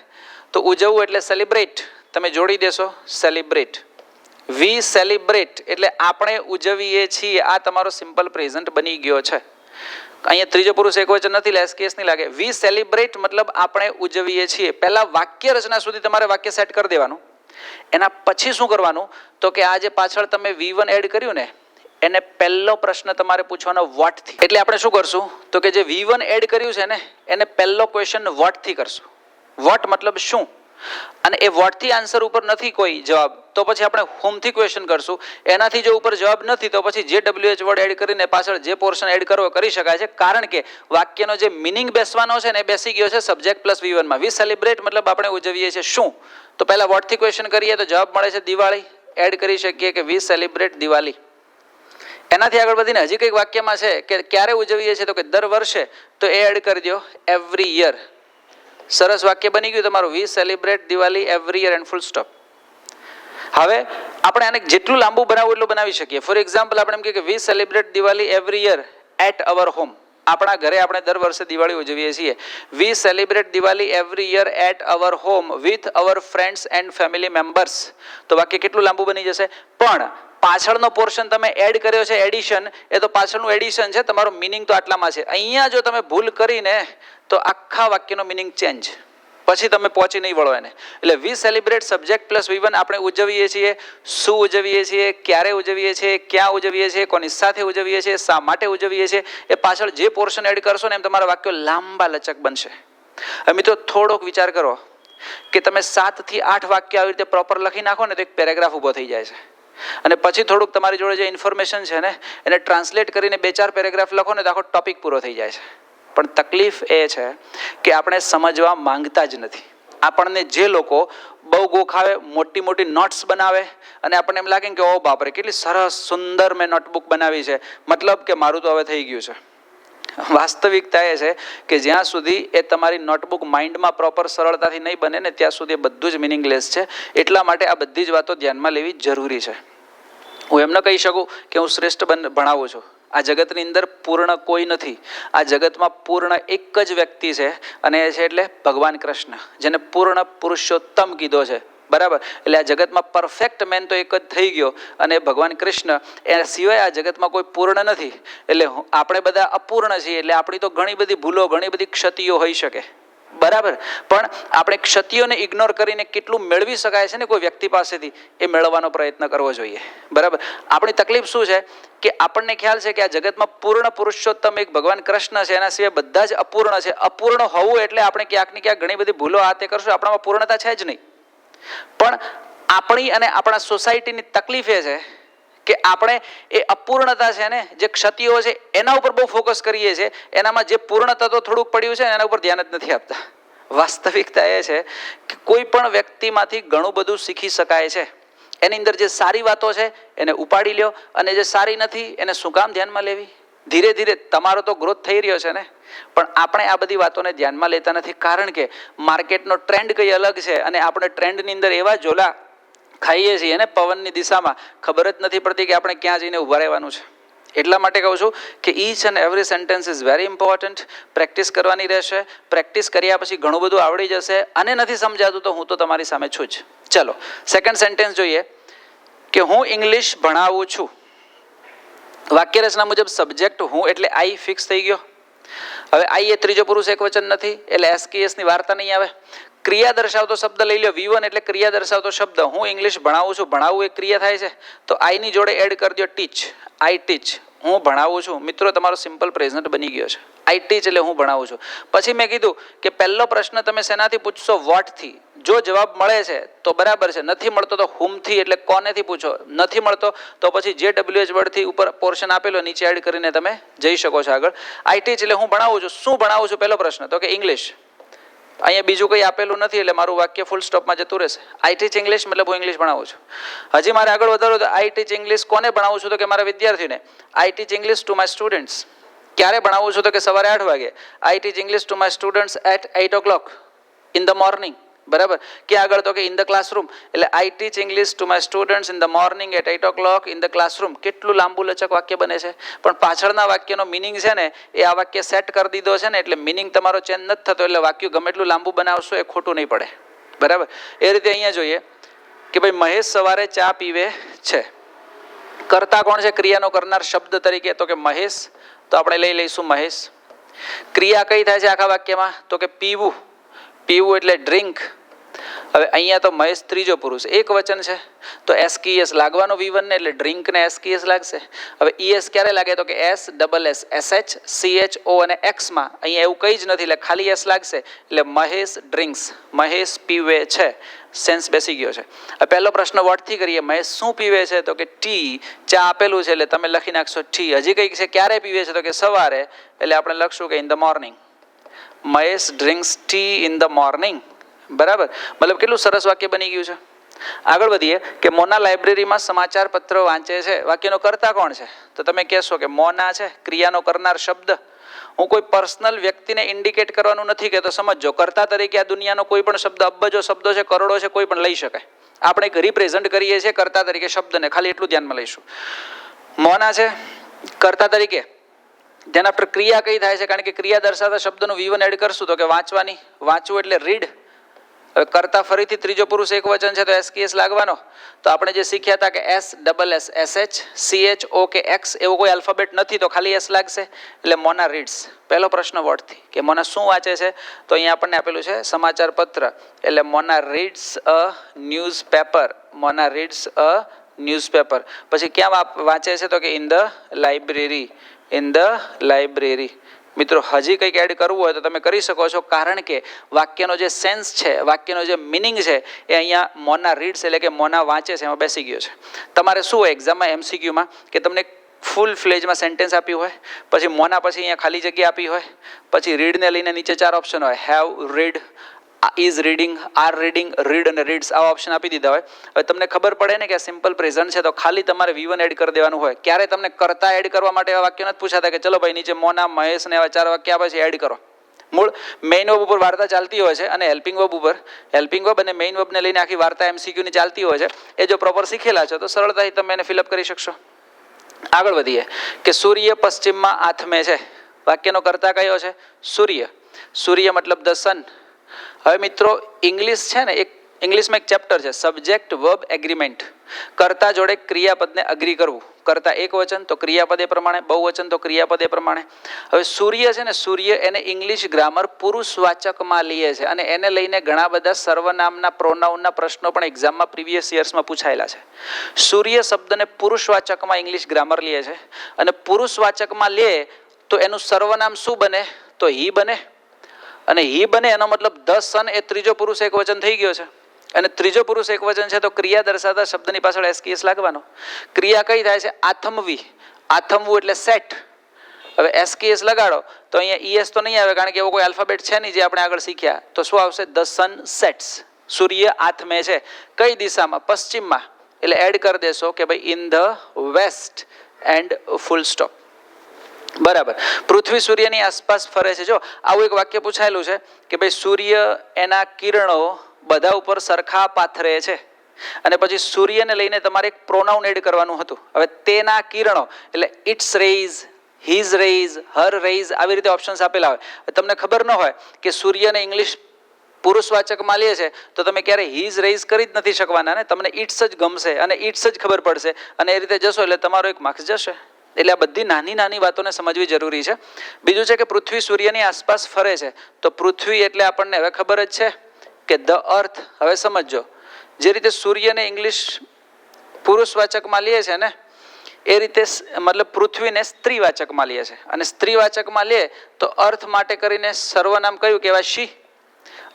તો ઉજવવું એટલે સેલિબ્રેટ, તમે જોડી દેશો સેલિબ્રેટ. વી સેલિબ્રેટ એટલે આપણે ઉજવીએ છીએ, આ તમારો સિમ્પલ પ્રેઝન્ટ બની ગયો છે. અહીંયા ત્રીજો પુરુષ એક વચન નથી, SKS નહીં લાગે. વી સેલિબ્રેટ મતલબ આપણે ઉજવીએ છીએ. પહેલા વાક્ય રચના સુધી તમારે વાક્ય સેટ કરી દેવાનું. એના પછી શું કરવાનું, તો કે આ જે પાછળ તમે V1 એડ કર્યું ને, એને પહેલો પ્રશ્ન તમારે પૂછવાનો વોટ થી. એટલે આપણે શું કરશું, તો કે જે V1 એડ કર્યું છે ને, એને પહેલો ક્વેશ્ચન વોટ થી કરશું. વોટ મતલબ શું, અને એ વોટથી આન્સર ઉપર નથી કોઈ જવાબ તો પછી આપણે હોમથી ક્વેશ્ચન કરશું. એનાથી જો ઉપર જવાબ નથી તો પછી જે WH વર્ડ એડ કરીને પાછળ જે પોર્શન એડ કરવો કરી શકાય છે, કારણ કે વાક્યનો જે મિનિંગ બેસવાનો છે ને એ બેસી ગયો છે સબ્જેક્ટ પ્લસ V1 માં. વી સેલિબ્રેટ મતલબ આપણે ઉજવીએ છીએ શું, તો પહેલા વોટથી ક્વેશ્ચન કરીએ તો જવાબ મળે છે દિવાળી. એડ કરી શકીએ કે વી સેલિબ્રેટ દિવાળી. એનાથી આગળ વધીને હજી કંઈક વાક્યમાં છે કે ક્યારે ઉજવીએ છીએ તો કે દર વર્ષે, તો એ એડ કરી દો એવરી યર. સરસ વાક્ય બની ગયું તમારું, વી celebrate Diwali every year and full stop. હવે આપણે આને જેટલું લાંબુ બનાવવું એટલું બનાવી શકીએ. ફોર એક્ઝામ્પલ આપણે એમ કહીએ કે we celebrate Diwali every year at our home. આપણા ઘરે આપણે દર વર્ષે દિવાળી ઉજવીએ છીએ. We celebrate Diwali every year at our home with our friends and family members. તો વાક્ય કેટલું લાંબુ બની જશે. પણ પાછળનો પોર્શન તમે એડ કર્યો છે એડિશન, એ તો પાછળનું એડિશન છે, તમારો મિનિંગ તો આટલામાં છે. અહીંયા જો તમે ભૂલ કરીને તો આખા વાક્યનો મિનિંગ ચેન્જ, પછી તમે પહોંચી નહીં વળો એને. એટલે we celebrate subject plus V1 આપણે ઉજવીએ છીએ. શું ઉજવીએ છીએ, ક્યારે ઉજવીએ છીએ, ક્યાં ઉજવીએ છીએ, કોની સાથે ઉજવીએ છીએ, શા માટે ઉજવીએ છીએ, એ પાછળ જે પોર્શન એડ કરશો ને એમ તમારા વાક્યો લાંબા લચક બનશે. હવે મિત્રો થોડોક વિચાર કરો કે તમે 7 થી 8 વાક્ય આવી રીતે પ્રોપર લખી નાખો ને તો એક પેરેગ્રાફ ઊભો થઈ જાય છે. અને પછી થોડુંક તમારી જોડે જે ઇન્ફોર્મેશન છે ને એને ટ્રાન્સલેટ કરીને 2-4 પેરેગ્રાફ લખો ને તો આખો ટોપિક પૂરો થઈ જાય છે. પણ તકલીફ એ છે કે આપણે સમજવા માંગતા જ નથી. આપણને જે લોકો બહુ ગોખાવે, મોટી મોટી નોટ્સ બનાવે અને આપણને એમ લાગે કે ઓ બાપરે કેટલી સરસ સુંદર મેં નોટબુક બનાવી છે, મતલબ કે મારું તો હવે થઈ ગયું છે. વાસ્તવિકતા એ છે કે જ્યાં સુધી એ તમારી નોટબુક માઇન્ડમાં પ્રોપર સરળતાથી નહીં બને ને ત્યાં સુધી બધું જ મિનિંગલેસ છે. એટલા માટે આ બધી જ વાતો ધ્યાનમાં લેવી જરૂરી છે. હું એમ ન કહી શકું કે હું શ્રેષ્ઠ ભણાવું છું. આ જગતની અંદર પૂર્ણ કોઈ નથી. આ જગતમાં પૂર્ણ એક જ વ્યક્તિ છે અને એ છે એટલે ભગવાન કૃષ્ણ, જેને પૂર્ણ પુરુષોત્તમ કીધો છે. બરાબર. એટલે આ જગતમાં પરફેક્ટ મેન તો એક જ થઈ ગયો અને ભગવાન કૃષ્ણ. એના સિવાય આ જગતમાં કોઈ પૂર્ણ નથી. એટલે આપણે બધા અપૂર્ણ છીએ. એટલે આપણી તો ઘણી બધી ભૂલો, ઘણી બધી ક્ષતિઓ હોઈ શકે. બરાબર. પણ આપણે ક્ષતિઓને ઇગ્નોર કરીને કેટલું મેળવી શકાય છે ને કોઈ વ્યક્તિ પાસેથી, એ મેળવવાનો પ્રયત્ન કરવો જોઈએ. બરાબર. આપણી તકલીફ શું છે કે આપણને ખ્યાલ છે કે આ જગતમાં પૂર્ણ પુરુષોત્તમ એક ભગવાન કૃષ્ણ છે, એના સિવાય બધા જ અપૂર્ણ છે. અપૂર્ણ હોવું એટલે આપણે ક્યાંક ને ક્યાંક ઘણી બધી ભૂલો આ તે કરશું, આપણામાં પૂર્ણતા છે જ નહીં. પણ આપણી અને આપણા સોસાયટીની તકલીફ એ છે કે આપણે એ અપૂર્ણતા છે ને, જે ક્ષતિઓ છે એના ઉપર બહુ ફોકસ કરીએ છીએ. એનામાં જે પૂર્ણ તત્વ થોડુંક પડ્યું છે એના ઉપર ધ્યાન જ નથી આપતા. વાસ્તવિકતા એ છે કે કોઈ પણ વ્યક્તિમાંથી ઘણું બધું શીખી શકાય છે. એની અંદર જે સારી વાતો છે એને ઉપાડી લ્યો અને જે સારી નથી એને શું કામ ધ્યાનમાં લેવી. ધીરે ધીરે તમારો તો ગ્રોથ થઈ રહ્યો છે ને, પણ આપણે આ બધી વાતોને ધ્યાનમાં લેતા નથી. કારણ કે માર્કેટનો ટ્રેન્ડ કંઈ અલગ છે અને આપણે ટ્રેન્ડની અંદર એવા ઝોલા ખાઈએ છીએ ને પવનની દિશામાં, ખબર જ નથી પડતી કે આપણે ક્યાં જઈને ઊભા રહેવાનું છે. એટલા માટે કહું છું કે each and every sentence is very important. Practice કરવાની રહેશે. પ્રેક્ટિસ કર્યા પછી ઘણું બધું આવડી જશે. અને નથી સમજાતું તો હું તો તમારી સામે છું જ. ચલો સેકન્ડ સેન્ટેન્સ જોઈએ કે હું ઇંગ્લિશ ભણાવું છું. વાક્ય રચના મુજબ સબ્જેક્ટ હું એટલે આઈ ફિક્સ થઈ ગયો. હવે આઈ એ ત્રીજો પુરુષ એકવચન નથી એટલે SKS ની વાર્તા નહીં આવે. ક્રિયા દર્શાવતો શબ્દ લઈ લો. V1 એટલે ક્રિયા દર્શાવતો શબ્દ. હું ઇંગ્લિશ ભણાવું છું. ભણાવવું એક ક્રિયા થાય છે તો આઈ ની જોડે એડ કરી દો ટીચ. આઈ ટીચ. હું ભણાવું છું. મિત્રો તમારો સિમ્પલ પ્રેઝન્ટ બની ગયો છે. આઈ ટીચ એટલે હું ભણાવું છું. પછી મેં કીધું કે પહેલો પ્રશ્ન તમે શેનાથી પૂછશો? વોટથી. જો જવાબ મળે છે તો બરાબર છે, નથી મળતો તો હુમથી એટલે કોનેથી પૂછો. નથી મળતો તો પછી જે WH વર્ડથી ઉપર પોર્શન આપેલો નીચે એડ કરીને તમે જઈ શકો છો આગળ. આઈ ટીચ એટલે હું ભણાવું છું. શું ભણાવું છું? પહેલો પ્રશ્ન તો કે ઇંગ્લિશ. અહીંયા બીજું કંઈ આપેલું નથી એટલે મારું વાક્ય ફૂલ સ્ટોપમાં જતું રહેશે. આઈ ટીચ ઇંગ્લિશ મતલબ હું ઇંગ્લિશ ભણાવું છું. હજી મારે આગળ વધારવું તો આઈ ટીચ ઇંગ્લિશ કોને ભણાવું છું? તો કે મારા વિદ્યાર્થીને. I teach English to my students. ક્યારે ભણાવું છું? તો કે સવારે 8 વાગે. I teach English to my students at 8 o'clock in the morning. બરાબર. ક્યાં આગળ? તો કે ઇન ધ ક્લાસરૂમ. એટલે I teach English to my students in the morning at 8 o'clock in the classroom. કેટલું લાંબુ લચક વાક્ય બને છે, પણ પાછળના વાક્યનો મિનિંગ છે ને એ આ વાક્ય સેટ કરી દીધો છે ને એટલે મિનિંગ તમારો ચેન્જ નથી થતો. એટલે વાક્ય ગમે એટલું લાંબુ બનાવશો એ ખોટું નહીં પડે. બરાબર. એ રીતે અહીંયા જોઈએ કે ભાઈ મહેશ સવારે ચા પીવે છે. કરતા કોણ છે? ક્રિયાનો કરનાર શબ્દ તરીકે તો કે મહેશ. તો આપણે લઈ લઈશું મહેશ. ક્રિયા કઈ થાય છે આખા વાક્યમાં? તો કે પીવું. પીવું એટલે ડ્રિંક. હવે અહીંયા તો મહેશ ત્રીજો પુરુષ એક વચન છે તો એસ કી એસ લાગવાનો V1 ને એટલે ડ્રિંક ને એસ કી એસ લાગશે. હવે ES ક્યારે લાગે તો કે S double S SH CHO અને X માં અહીંયા એવું કંઈ જ નથી એટલે ખાલી S લાગશે એટલે મહેશ ડ્રિંક્સ મહેશ પીવે છે. સેન્સ બેસી ગયો છે. હવે પહેલો પ્રશ્ન વર્ડથી કરીએ મહેશ શું પીવે છે તો કે ટી ચા આપેલું છે એટલે તમે લખી નાખશો ટી. હજી કંઈક છે ક્યારે પીવે છે તો કે સવારે એટલે આપણે લખશું કે in the morning. Mahesh drinks T in the morning. બરાબર મતલબ કેટલું સરસ વાક્ય બની ગયું છે. આગળ વધીએ કે મોના લાઇબ્રેરીમાં સમાચાર પત્ર વાંચે છે. વાક્યનો કર્તા કોણ છે તો તમે કહેશો કે મોના છે ક્રિયાનો કરનાર શબ્દ. હું કોઈ પર્સનલ વ્યક્તિને ઇન્ડિકેટ કરવાનું નથી કહેતો. સમજો કર્તા તરીકે આ દુનિયાનો કોઈ પણ શબ્દ અબજો શબ્દો છે કરોડો છે કોઈ પણ લઈ શકાય. આપણે એક રિપ્રેઝન્ટ કરીએ છીએ કર્તા તરીકે શબ્દને ખાલી એટલું ધ્યાનમાં લઈશું. મોના છે કર્તા તરીકે ધ્યાન આફ્ટર ક્રિયા કઈ થાય છે કારણ કે ક્રિયા દર્શાવતા શબ્દનું V1 એડ કરશું તો કે વાંચવાની. વાંચવું એટલે રીડ. હવે કરતા ફરીથી ત્રીજો પુરુષ એક વચન છે તો SKS લાગવાનો. તો આપણે જે શીખ્યા હતા કે S double S SH CHO કે X એવો કોઈ આલ્ફાબેટ નથી તો ખાલી S લાગશે એટલે મોના રીડ્સ. પહેલો પ્રશ્ન વર્ડથી કે મોના શું વાંચે છે તો અહીંયા આપણને આપેલું છે સમાચાર પત્ર એટલે Mona reads a newspaper. Mona reads a newspaper. પછી ક્યાં વાંચે છે તો કે in the library. In the library. મિત્રો હજી કંઈક એડ કરવું હોય તો તમે કરી શકો છો કારણ કે વાક્યનો જે સેન્સ છે વાક્યનો જે મિનિંગ છે એ અહીંયા મોના રીડ્સ એટલે કે મોના વાંચે છે એમાં બેસી ગયો છે. તમારે શું હોય એક્ઝામમાં MCQમાં કે તમને ફૂલ ફ્લેજમાં સેન્ટેન્સ આપ્યું હોય પછી મોના પછી અહીંયા ખાલી જગ્યા આપી હોય પછી રીડને લઈને નીચે 4 ઓપ્શન હોય have read is reading R reading read અને રીડ્સ આવા ઓપ્શન આપી દીધા હોય. હવે તમને ખબર પડે ને કે આ સિમ્પલ પ્રેઝન્ટ છે તો ખાલી તમારે V1 એડ કરી દેવાનું હોય. ક્યારે તમને કરતા એડ કરવા માટે એવા વાક્ય નથી પૂછાતા કે ચલો ભાઈ નીચે મોના મહેશ ને એવા 4 વાક્ય આપે છે એડ કરો. મૂળ મેઇન વર્બ ઉપર વાર્તા ચાલતી હોય છે અને હેલ્પિંગ વર્બ ઉપર હેલ્પિંગ વર્બ અને મેઇન વર્બને લઈને આખી વાર્તા MCQ ની ચાલતી હોય છે. એ જો પ્રોપર શીખેલા છો તો સરળતાથી તમે એને ફિલઅપ કરી શકશો. આગળ વધીએ કે સૂર્ય પશ્ચિમમાં આથમે છે. વાક્યનો કરતા કયો છે સૂર્ય. સૂર્ય મતલબ ધ સન. હવે મિત્રો ઇંગ્લિશ છે ને એક ઇંગ્લિશમાં એક ચેપ્ટર છે સબ્જેક્ટ વર્બ એગ્રીમેન્ટ. કર્તા જોડે ક્રિયાપદને અગ્રી કરવું. કર્તા એક વચન તો ક્રિયાપદ એ પ્રમાણે બહુવચન તો ક્રિયાપદ એ પ્રમાણે. હવે સૂર્ય છે ને સૂર્ય એને ઇંગ્લિશ ગ્રામર પુરુષવાચકમાં લે છે અને એને લઈને ઘણા બધા સર્વનામના પ્રોનાઉનના પ્રશ્નો પણ એક્ઝામમાં પ્રીવિયસ યર્સમાં પૂછાયેલા છે. સૂર્ય શબ્દને પુરુષવાચકમાં ઇંગ્લિશ ગ્રામર લે છે અને પુરુષવાચકમાં લે તો એનું સર્વનામ શું બને તો હી બને અને હી બને એનો મતલબ ધ સન એ ત્રીજો પુરુષ એક વચન થઈ ગયો છે અને ત્રીજો પુરુષ એક વચન છે તો ક્રિયા દર્શાવતા શબ્દની પાછળ SKS લાગવાનો. ક્રિયા કઈ થાય છે આથમવી. આથમવું એટલે સેટ. હવે SKS લગાડો તો અહીંયા ES તો નહીં આવે કારણ કે એવો કોઈ આલ્ફાબેટ છે નહીં જે આપણે આગળ શીખ્યા. તો શું આવશે ધ સન સેટ્સ. સૂર્ય આથમે છે કઈ દિશામાં પશ્ચિમમાં એટલે એડ કરી દેશો કે ભાઈ in the west and full stop. બરાબર. પૃથ્વી સૂર્યની આસપાસ ફરે છે. જો આવું એક વાક્ય પૂછાયેલું છે કે ભાઈ સૂર્ય એના કિરણો બધા ઉપર સરખા પાથરે છે અને પછી સૂર્યને લઈને તમારે એક પ્રોનાઉન એડ કરવાનું હતું. હવે તેના કિરણો એટલે its rays his rays her rays આવી રીતે ઓપ્શન્સ આપેલા હોય. તમને ખબર ન હોય કે સૂર્યને ઇંગ્લિશ પુરુષવાચકમાં લે છે તો તમે ક્યારે હિઝ રેઝ કરી જ નથી શકવાના ને. તમને ઇટ્સ જ ગમશે અને ઇટ્સ જ ખબર પડશે અને એ રીતે જશો એટલે તમારો એક માર્ક્સ જશે. એટલે આ બધી નાની નાની વાતોને સમજવી જરૂરી છે. બીજું છે કે પૃથ્વી સૂર્યની આસપાસ ફરે છે તો પૃથ્વી એટલે આપણને હવે ખબર જ છે કે ધ અર્થ. હવે સમજો જે રીતે સૂર્યને ઇંગ્લિશ પુરુષવાચકમાં લે છે ને એ રીતે મતલબ પૃથ્વીને સ્ત્રીવાચકમાં લે છે અને સ્ત્રીવાચકમાં લે તો અર્થ માટે કરીને સર્વનામ કયું કહેવાય શી.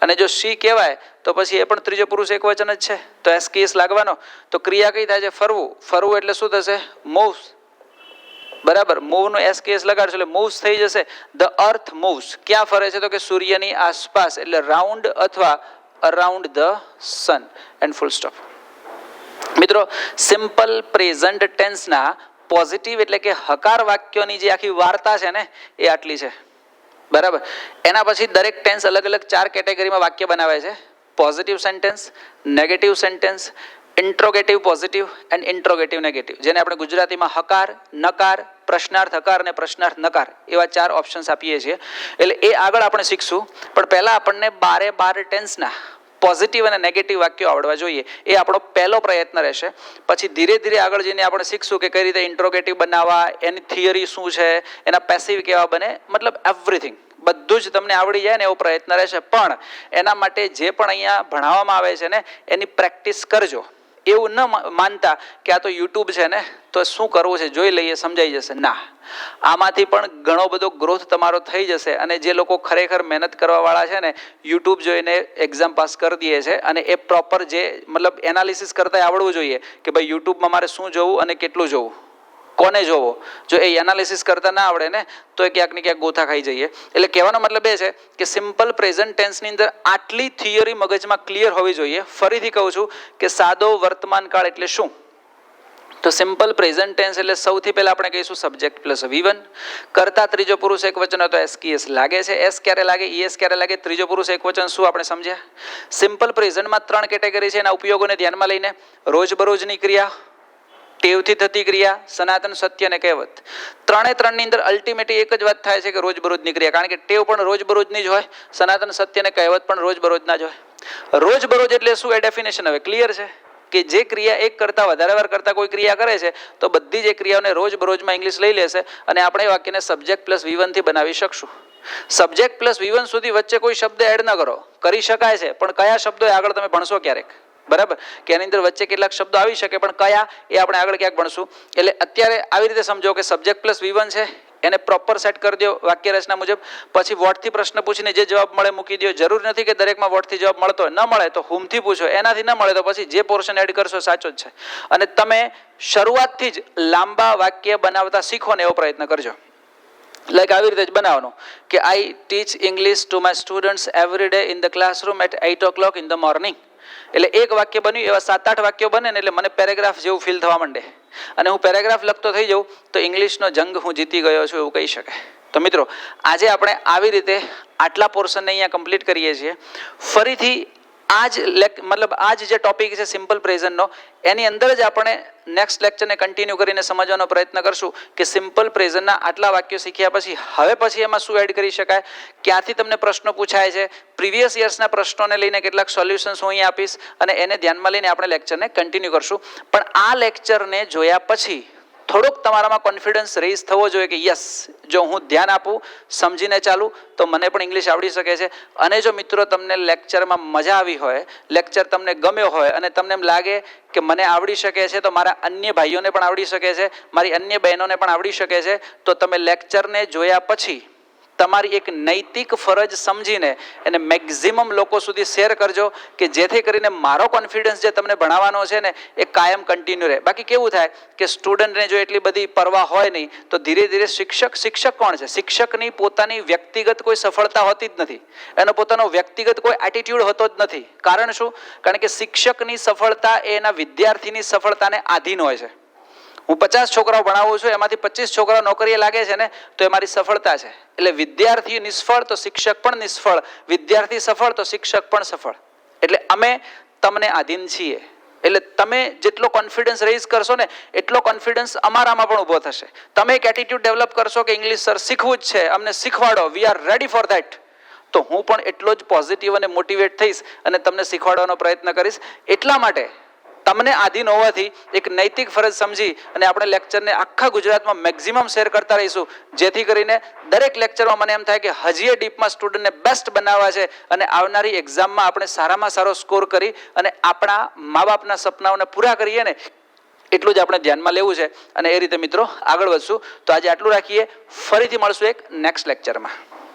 અને જો શી કહેવાય તો પછી એ પણ ત્રીજો પુરુષ એક વચન જ છે તો SKS લાગવાનો. તો ક્રિયા કઈ થાય છે ફરવું. ફરવું એટલે શું થશે મૂવ્સ. બરાબર. મૂવ નું SKS લગાડશો એટલે મૂવ્સ થઈ જશે. The earth moves. ક્યાં ફરે છે તો કે સૂર્યની આસપાસ એટલે રાઉન્ડ અથવા around the sun and full stop. મિત્રો સિમ્પલ પ્રેઝન્ટ ટેન્સના પોઝિટિવ એટલે કે હકાર વાક્યોની જે આખી વાર્તા છે ને એ આટલી છે. બરાબર. એના પછી દરેક ટેન્સ અલગ અલગ 4 કેટેગરીમાં વાક્ય બનાવે છે. Positive sentence, negative sentence, interrogative positive and interrogative negative, જેને આપણે ગુજરાતીમાં હકાર, નકાર, પ્રશ્નાર્થ હકાર અને પ્રશ્નાર્થ નકાર એવા 4 ઓપ્શન્સ આપીએ છીએ. એટલે એ આગળ આપણે શીખશું. પણ પહેલા આપણને 12 ટેન્સના પોઝિટિવ અને નેગેટિવ વાક્યો આવડવા જોઈએ. એ આપણો પહેલો પ્રયત્ન રહેશે. પછી ધીરે ધીરે આગળ જઈને આપણે શીખશું કે કઈ રીતે ઇન્ટ્રોગેટિવ બનાવવા, એની થિયરી શું છે, એના પેસિવ કેવા બને, મતલબ એવરીથિંગ બધું જ તમને આવડી જાય ને એવો પ્રયત્ન રહેશે, પણ એના માટે જે પણ અહીંયા ભણાવવામાં આવે છે ને એની પ્રેક્ટિસ કરજો. એવું ન માનતા કે આ તો યુટ્યુબ છે ને તો શું કરવું છે જોઈ લઈએ સમજાઈ જશે, ના, આમાંથી પણ ઘણો બધો ગ્રોથ તમારો થઈ જશે. અને જે લોકો ખરેખર મહેનત કરવાવાળા છે ને યુટ્યુબ જોઈને એક્ઝામ પાસ કરી દે છે, અને એ પ્રોપર જે મતલબ એનાલિસિસ કરતા આવડવું જોઈએ કે ભાઈ યુટ્યુબમાં મારે શું જોવું અને કેટલું જોવું, કોને જોવો. જો એ એનાલિસિસ કરતા ના આવડે ને તો એ ક્યાંક ને ક્યાંક ગોથા ખાઈ જઈએ. એટલે કહેવાનો મતલબ એ છે કે સિમ્પલ પ્રેઝન્ટ ટેન્સની અંદર આટલી થિયરી મગજમાં ક્લિયર હોવી જોઈએ. ફરીથી કહું છું કે સાદો વર્તમાન કાળ એટલે શું? તો સિમ્પલ પ્રેઝન્ટ ટેન્સ એટલે સૌથી પહેલા આપણે કહીશું સબ્જેક્ટ પ્લસ V1. કરતા ત્રીજો પુરુષ એકવચન હોય તો એસ કી એસ લાગે છે. એસ ક્યારે લાગે, ઈએસ ક્યારે લાગે? ત્રીજો પુરુષ એકવચન શું આપણે સમજ્યા. સિમ્પલ પ્રેઝન્ટમાં 3 કેટેગરી છે, એના ઉપયોગોને ધ્યાનમાં લઈને રોજબરોજની ક્રિયા, ટેવથી થતી ક્રિયા, સનાતન સત્ય અને કહેવત. 3ની અંદર અલ્ટિમેટલી એક જ વાત થાય છે કે રોજબરોજની ક્રિયા, કારણ કે ટેવ પણ રોજબરોજની જ હોય, સનાતન સત્ય અને કહેવત પણ રોજબરોજના જ હોય. રોજબરોજ એટલે શું? એ ડેફિનેશન હવે ક્લિયર છે કે જે ક્રિયા એક કરતાં વધારે વાર કરતાં કોઈ ક્રિયા કરે છે તો બધી જ એ ક્રિયાઓને રોજબરોજમાં ઇંગ્લિશ લઈ લેશે અને આપણે એ વાક્યને સબ્જેક્ટ પ્લસ V1 થી બનાવી શકશું. સબ્જેક્ટ પ્લસ V1 સુધી વચ્ચે કોઈ શબ્દ એડ ન કરો, કરી શકાય છે પણ કયા શબ્દો આગળ તમે ભણશો ક્યારેક, બરાબર, કે એની અંદર વચ્ચે કેટલાક શબ્દો આવી શકે પણ કયા એ આપણે આગળ ક્યાંક ભણશું. એટલે અત્યારે આવી રીતે સમજો કે સબ્જેક્ટ પ્લસ V1 છે, એને પ્રોપર સેટ કરી દો વાક્ય રચના મુજબ. પછી વોટથી પ્રશ્ન પૂછીને જે જવાબ મળે મૂકી દો. જરૂર નથી કે દરેકમાં વોટથી જવાબ મળતો હોય, ન મળે તો હુમથી પૂછો, એનાથી ન મળે તો પછી જે પોર્શન એડ કરશો સાચો જ છે. અને તમે શરૂઆતથી જ લાંબા વાક્ય બનાવતા શીખો ને એવો પ્રયત્ન કરજો. લાઈક આવી રીતે જ બનાવવાનું કે I teach English to my students every day in the classroom at 8 o'clock in the morning. એટલે એક વાક્ય બન્યું, એવા 7-8 વાક્યો બને ને એટલે મને પેરેગ્રાફ જેવું ફીલ થવા માંડે અને હું પેરેગ્રાફ લખતો થઈ જાઉં તો ઇંગ્લિશનો જંગ હું જીતી ગયો છું એવું કહી શકાય. તો મિત્રો આજે આપણે આવી રીતે આટલા પોર્શનને અહીંયા કમ્પ્લીટ કરીએ છીએ. ફરીથી આ જ મતલબ આ જ જે ટોપિક છે સિમ્પલ પ્રેઝન્ટનો, એની અંદર જ આપણે નેક્સ્ટ લેક્ચરને કન્ટિન્યુ કરીને સમજવાનો પ્રયત્ન કરશું કે સિમ્પલ પ્રેઝન્ટના આટલા વાક્યો શીખ્યા પછી હવે પછી એમાં શું એડ કરી શકાય, ક્યાંથી તમને પ્રશ્નો પૂછાય છે, પ્રીવિયસ યર્સના પ્રશ્નોને લઈને કેટલાક સોલ્યુશન્સ હું અહીં આપીશ અને એને ધ્યાનમાં લઈને આપણે લેક્ચરને કન્ટિન્યુ કરશું. પણ આ લેક્ચરને જોયા પછી થોડોક તમારામાં કોન્ફિડન્સ રેઇઝ થવો જોઈએ કે યસ, જો હું ધ્યાન આપું, સમજીને ચાલું તો મને પણ ઇંગ્લિશ આવડી શકે છે. અને જો મિત્રો તમને લેક્ચરમાં મજા આવી હોય, લેક્ચર તમને ગમ્યો હોય અને તમને એમ લાગે કે મને આવડી શકે છે તો મારા અન્ય ભાઈઓને પણ આવડી શકે છે, મારી અન્ય બહેનોને પણ આવડી શકે છે, તો તમે લેક્ચરને જોયા પછી તમારી એક નૈતિક ફરજ સમજીને એને મેક્ઝિમમ લોકો સુધી શેર કરજો કે જેથી કરીને મારો કોન્ફિડન્સ જે તમને ભણાવવાનો છે ને એ કાયમ કન્ટિન્યુ રહે. બાકી કેવું થાય કે સ્ટુડન્ટને જો એટલી બધી પરવા હોય નહીં તો ધીરે ધીરે શિક્ષક કોણ છે? શિક્ષકની પોતાની વ્યક્તિગત કોઈ સફળતા હોતી જ નથી, એનો પોતાનો વ્યક્તિગત કોઈ એટીટ્યુડ હોતો જ નથી. કારણ શું? કારણ કે શિક્ષકની સફળતા એ એના વિદ્યાર્થીની સફળતાને આધીન હોય છે. હું 50 છોકરાઓ ભણાવું છું, એમાંથી 25 છોકરાઓ નોકરીએ લાગે છે ને તો એ મારી સફળતા છે. એટલે વિદ્યાર્થી નિષ્ફળ તો શિક્ષક પણ નિષ્ફળ, વિદ્યાર્થી સફળ તો શિક્ષક પણ સફળ. એટલે અમે તમને આધીન છીએ. એટલે તમે જેટલો કોન્ફિડન્સ રેઇઝ કરશો ને એટલો કોન્ફિડન્સ અમારામાં પણ ઊભો થશે. તમે એક એટીટ્યુડ ડેવલપ કરશો કે ઇંગ્લિશ સર શીખવું જ છે, અમને શીખવાડો, we are ready for that, તો હું પણ એટલો જ પોઝિટિવ અને મોટિવેટ થઈશ અને તમને શીખવાડવાનો પ્રયત્ન કરીશ. એટલા માટે તમને આધીન હોવાથી એક નૈતિક ફરજ સમજી અને આપણે લેક્ચરને આખા ગુજરાતમાં મેક્ઝિમમ શેર કરતા રહીશું, જેથી કરીને દરેક લેક્ચરમાં મને એમ થાય કે હજી એ ડીપમાં સ્ટુડન્ટને બેસ્ટ બનાવવા છે અને આવનારી એક્ઝામમાં આપણે સારામાં સારો સ્કોર કરી અને આપણા મા બાપના સપનાઓને પૂરા કરીએ ને એટલું જ આપણે ધ્યાનમાં લેવું છે. અને એ રીતે મિત્રો આગળ વધશું. તો આજે આટલું રાખીએ, ફરીથી મળશું એક નેક્સ્ટ લેક્ચરમાં.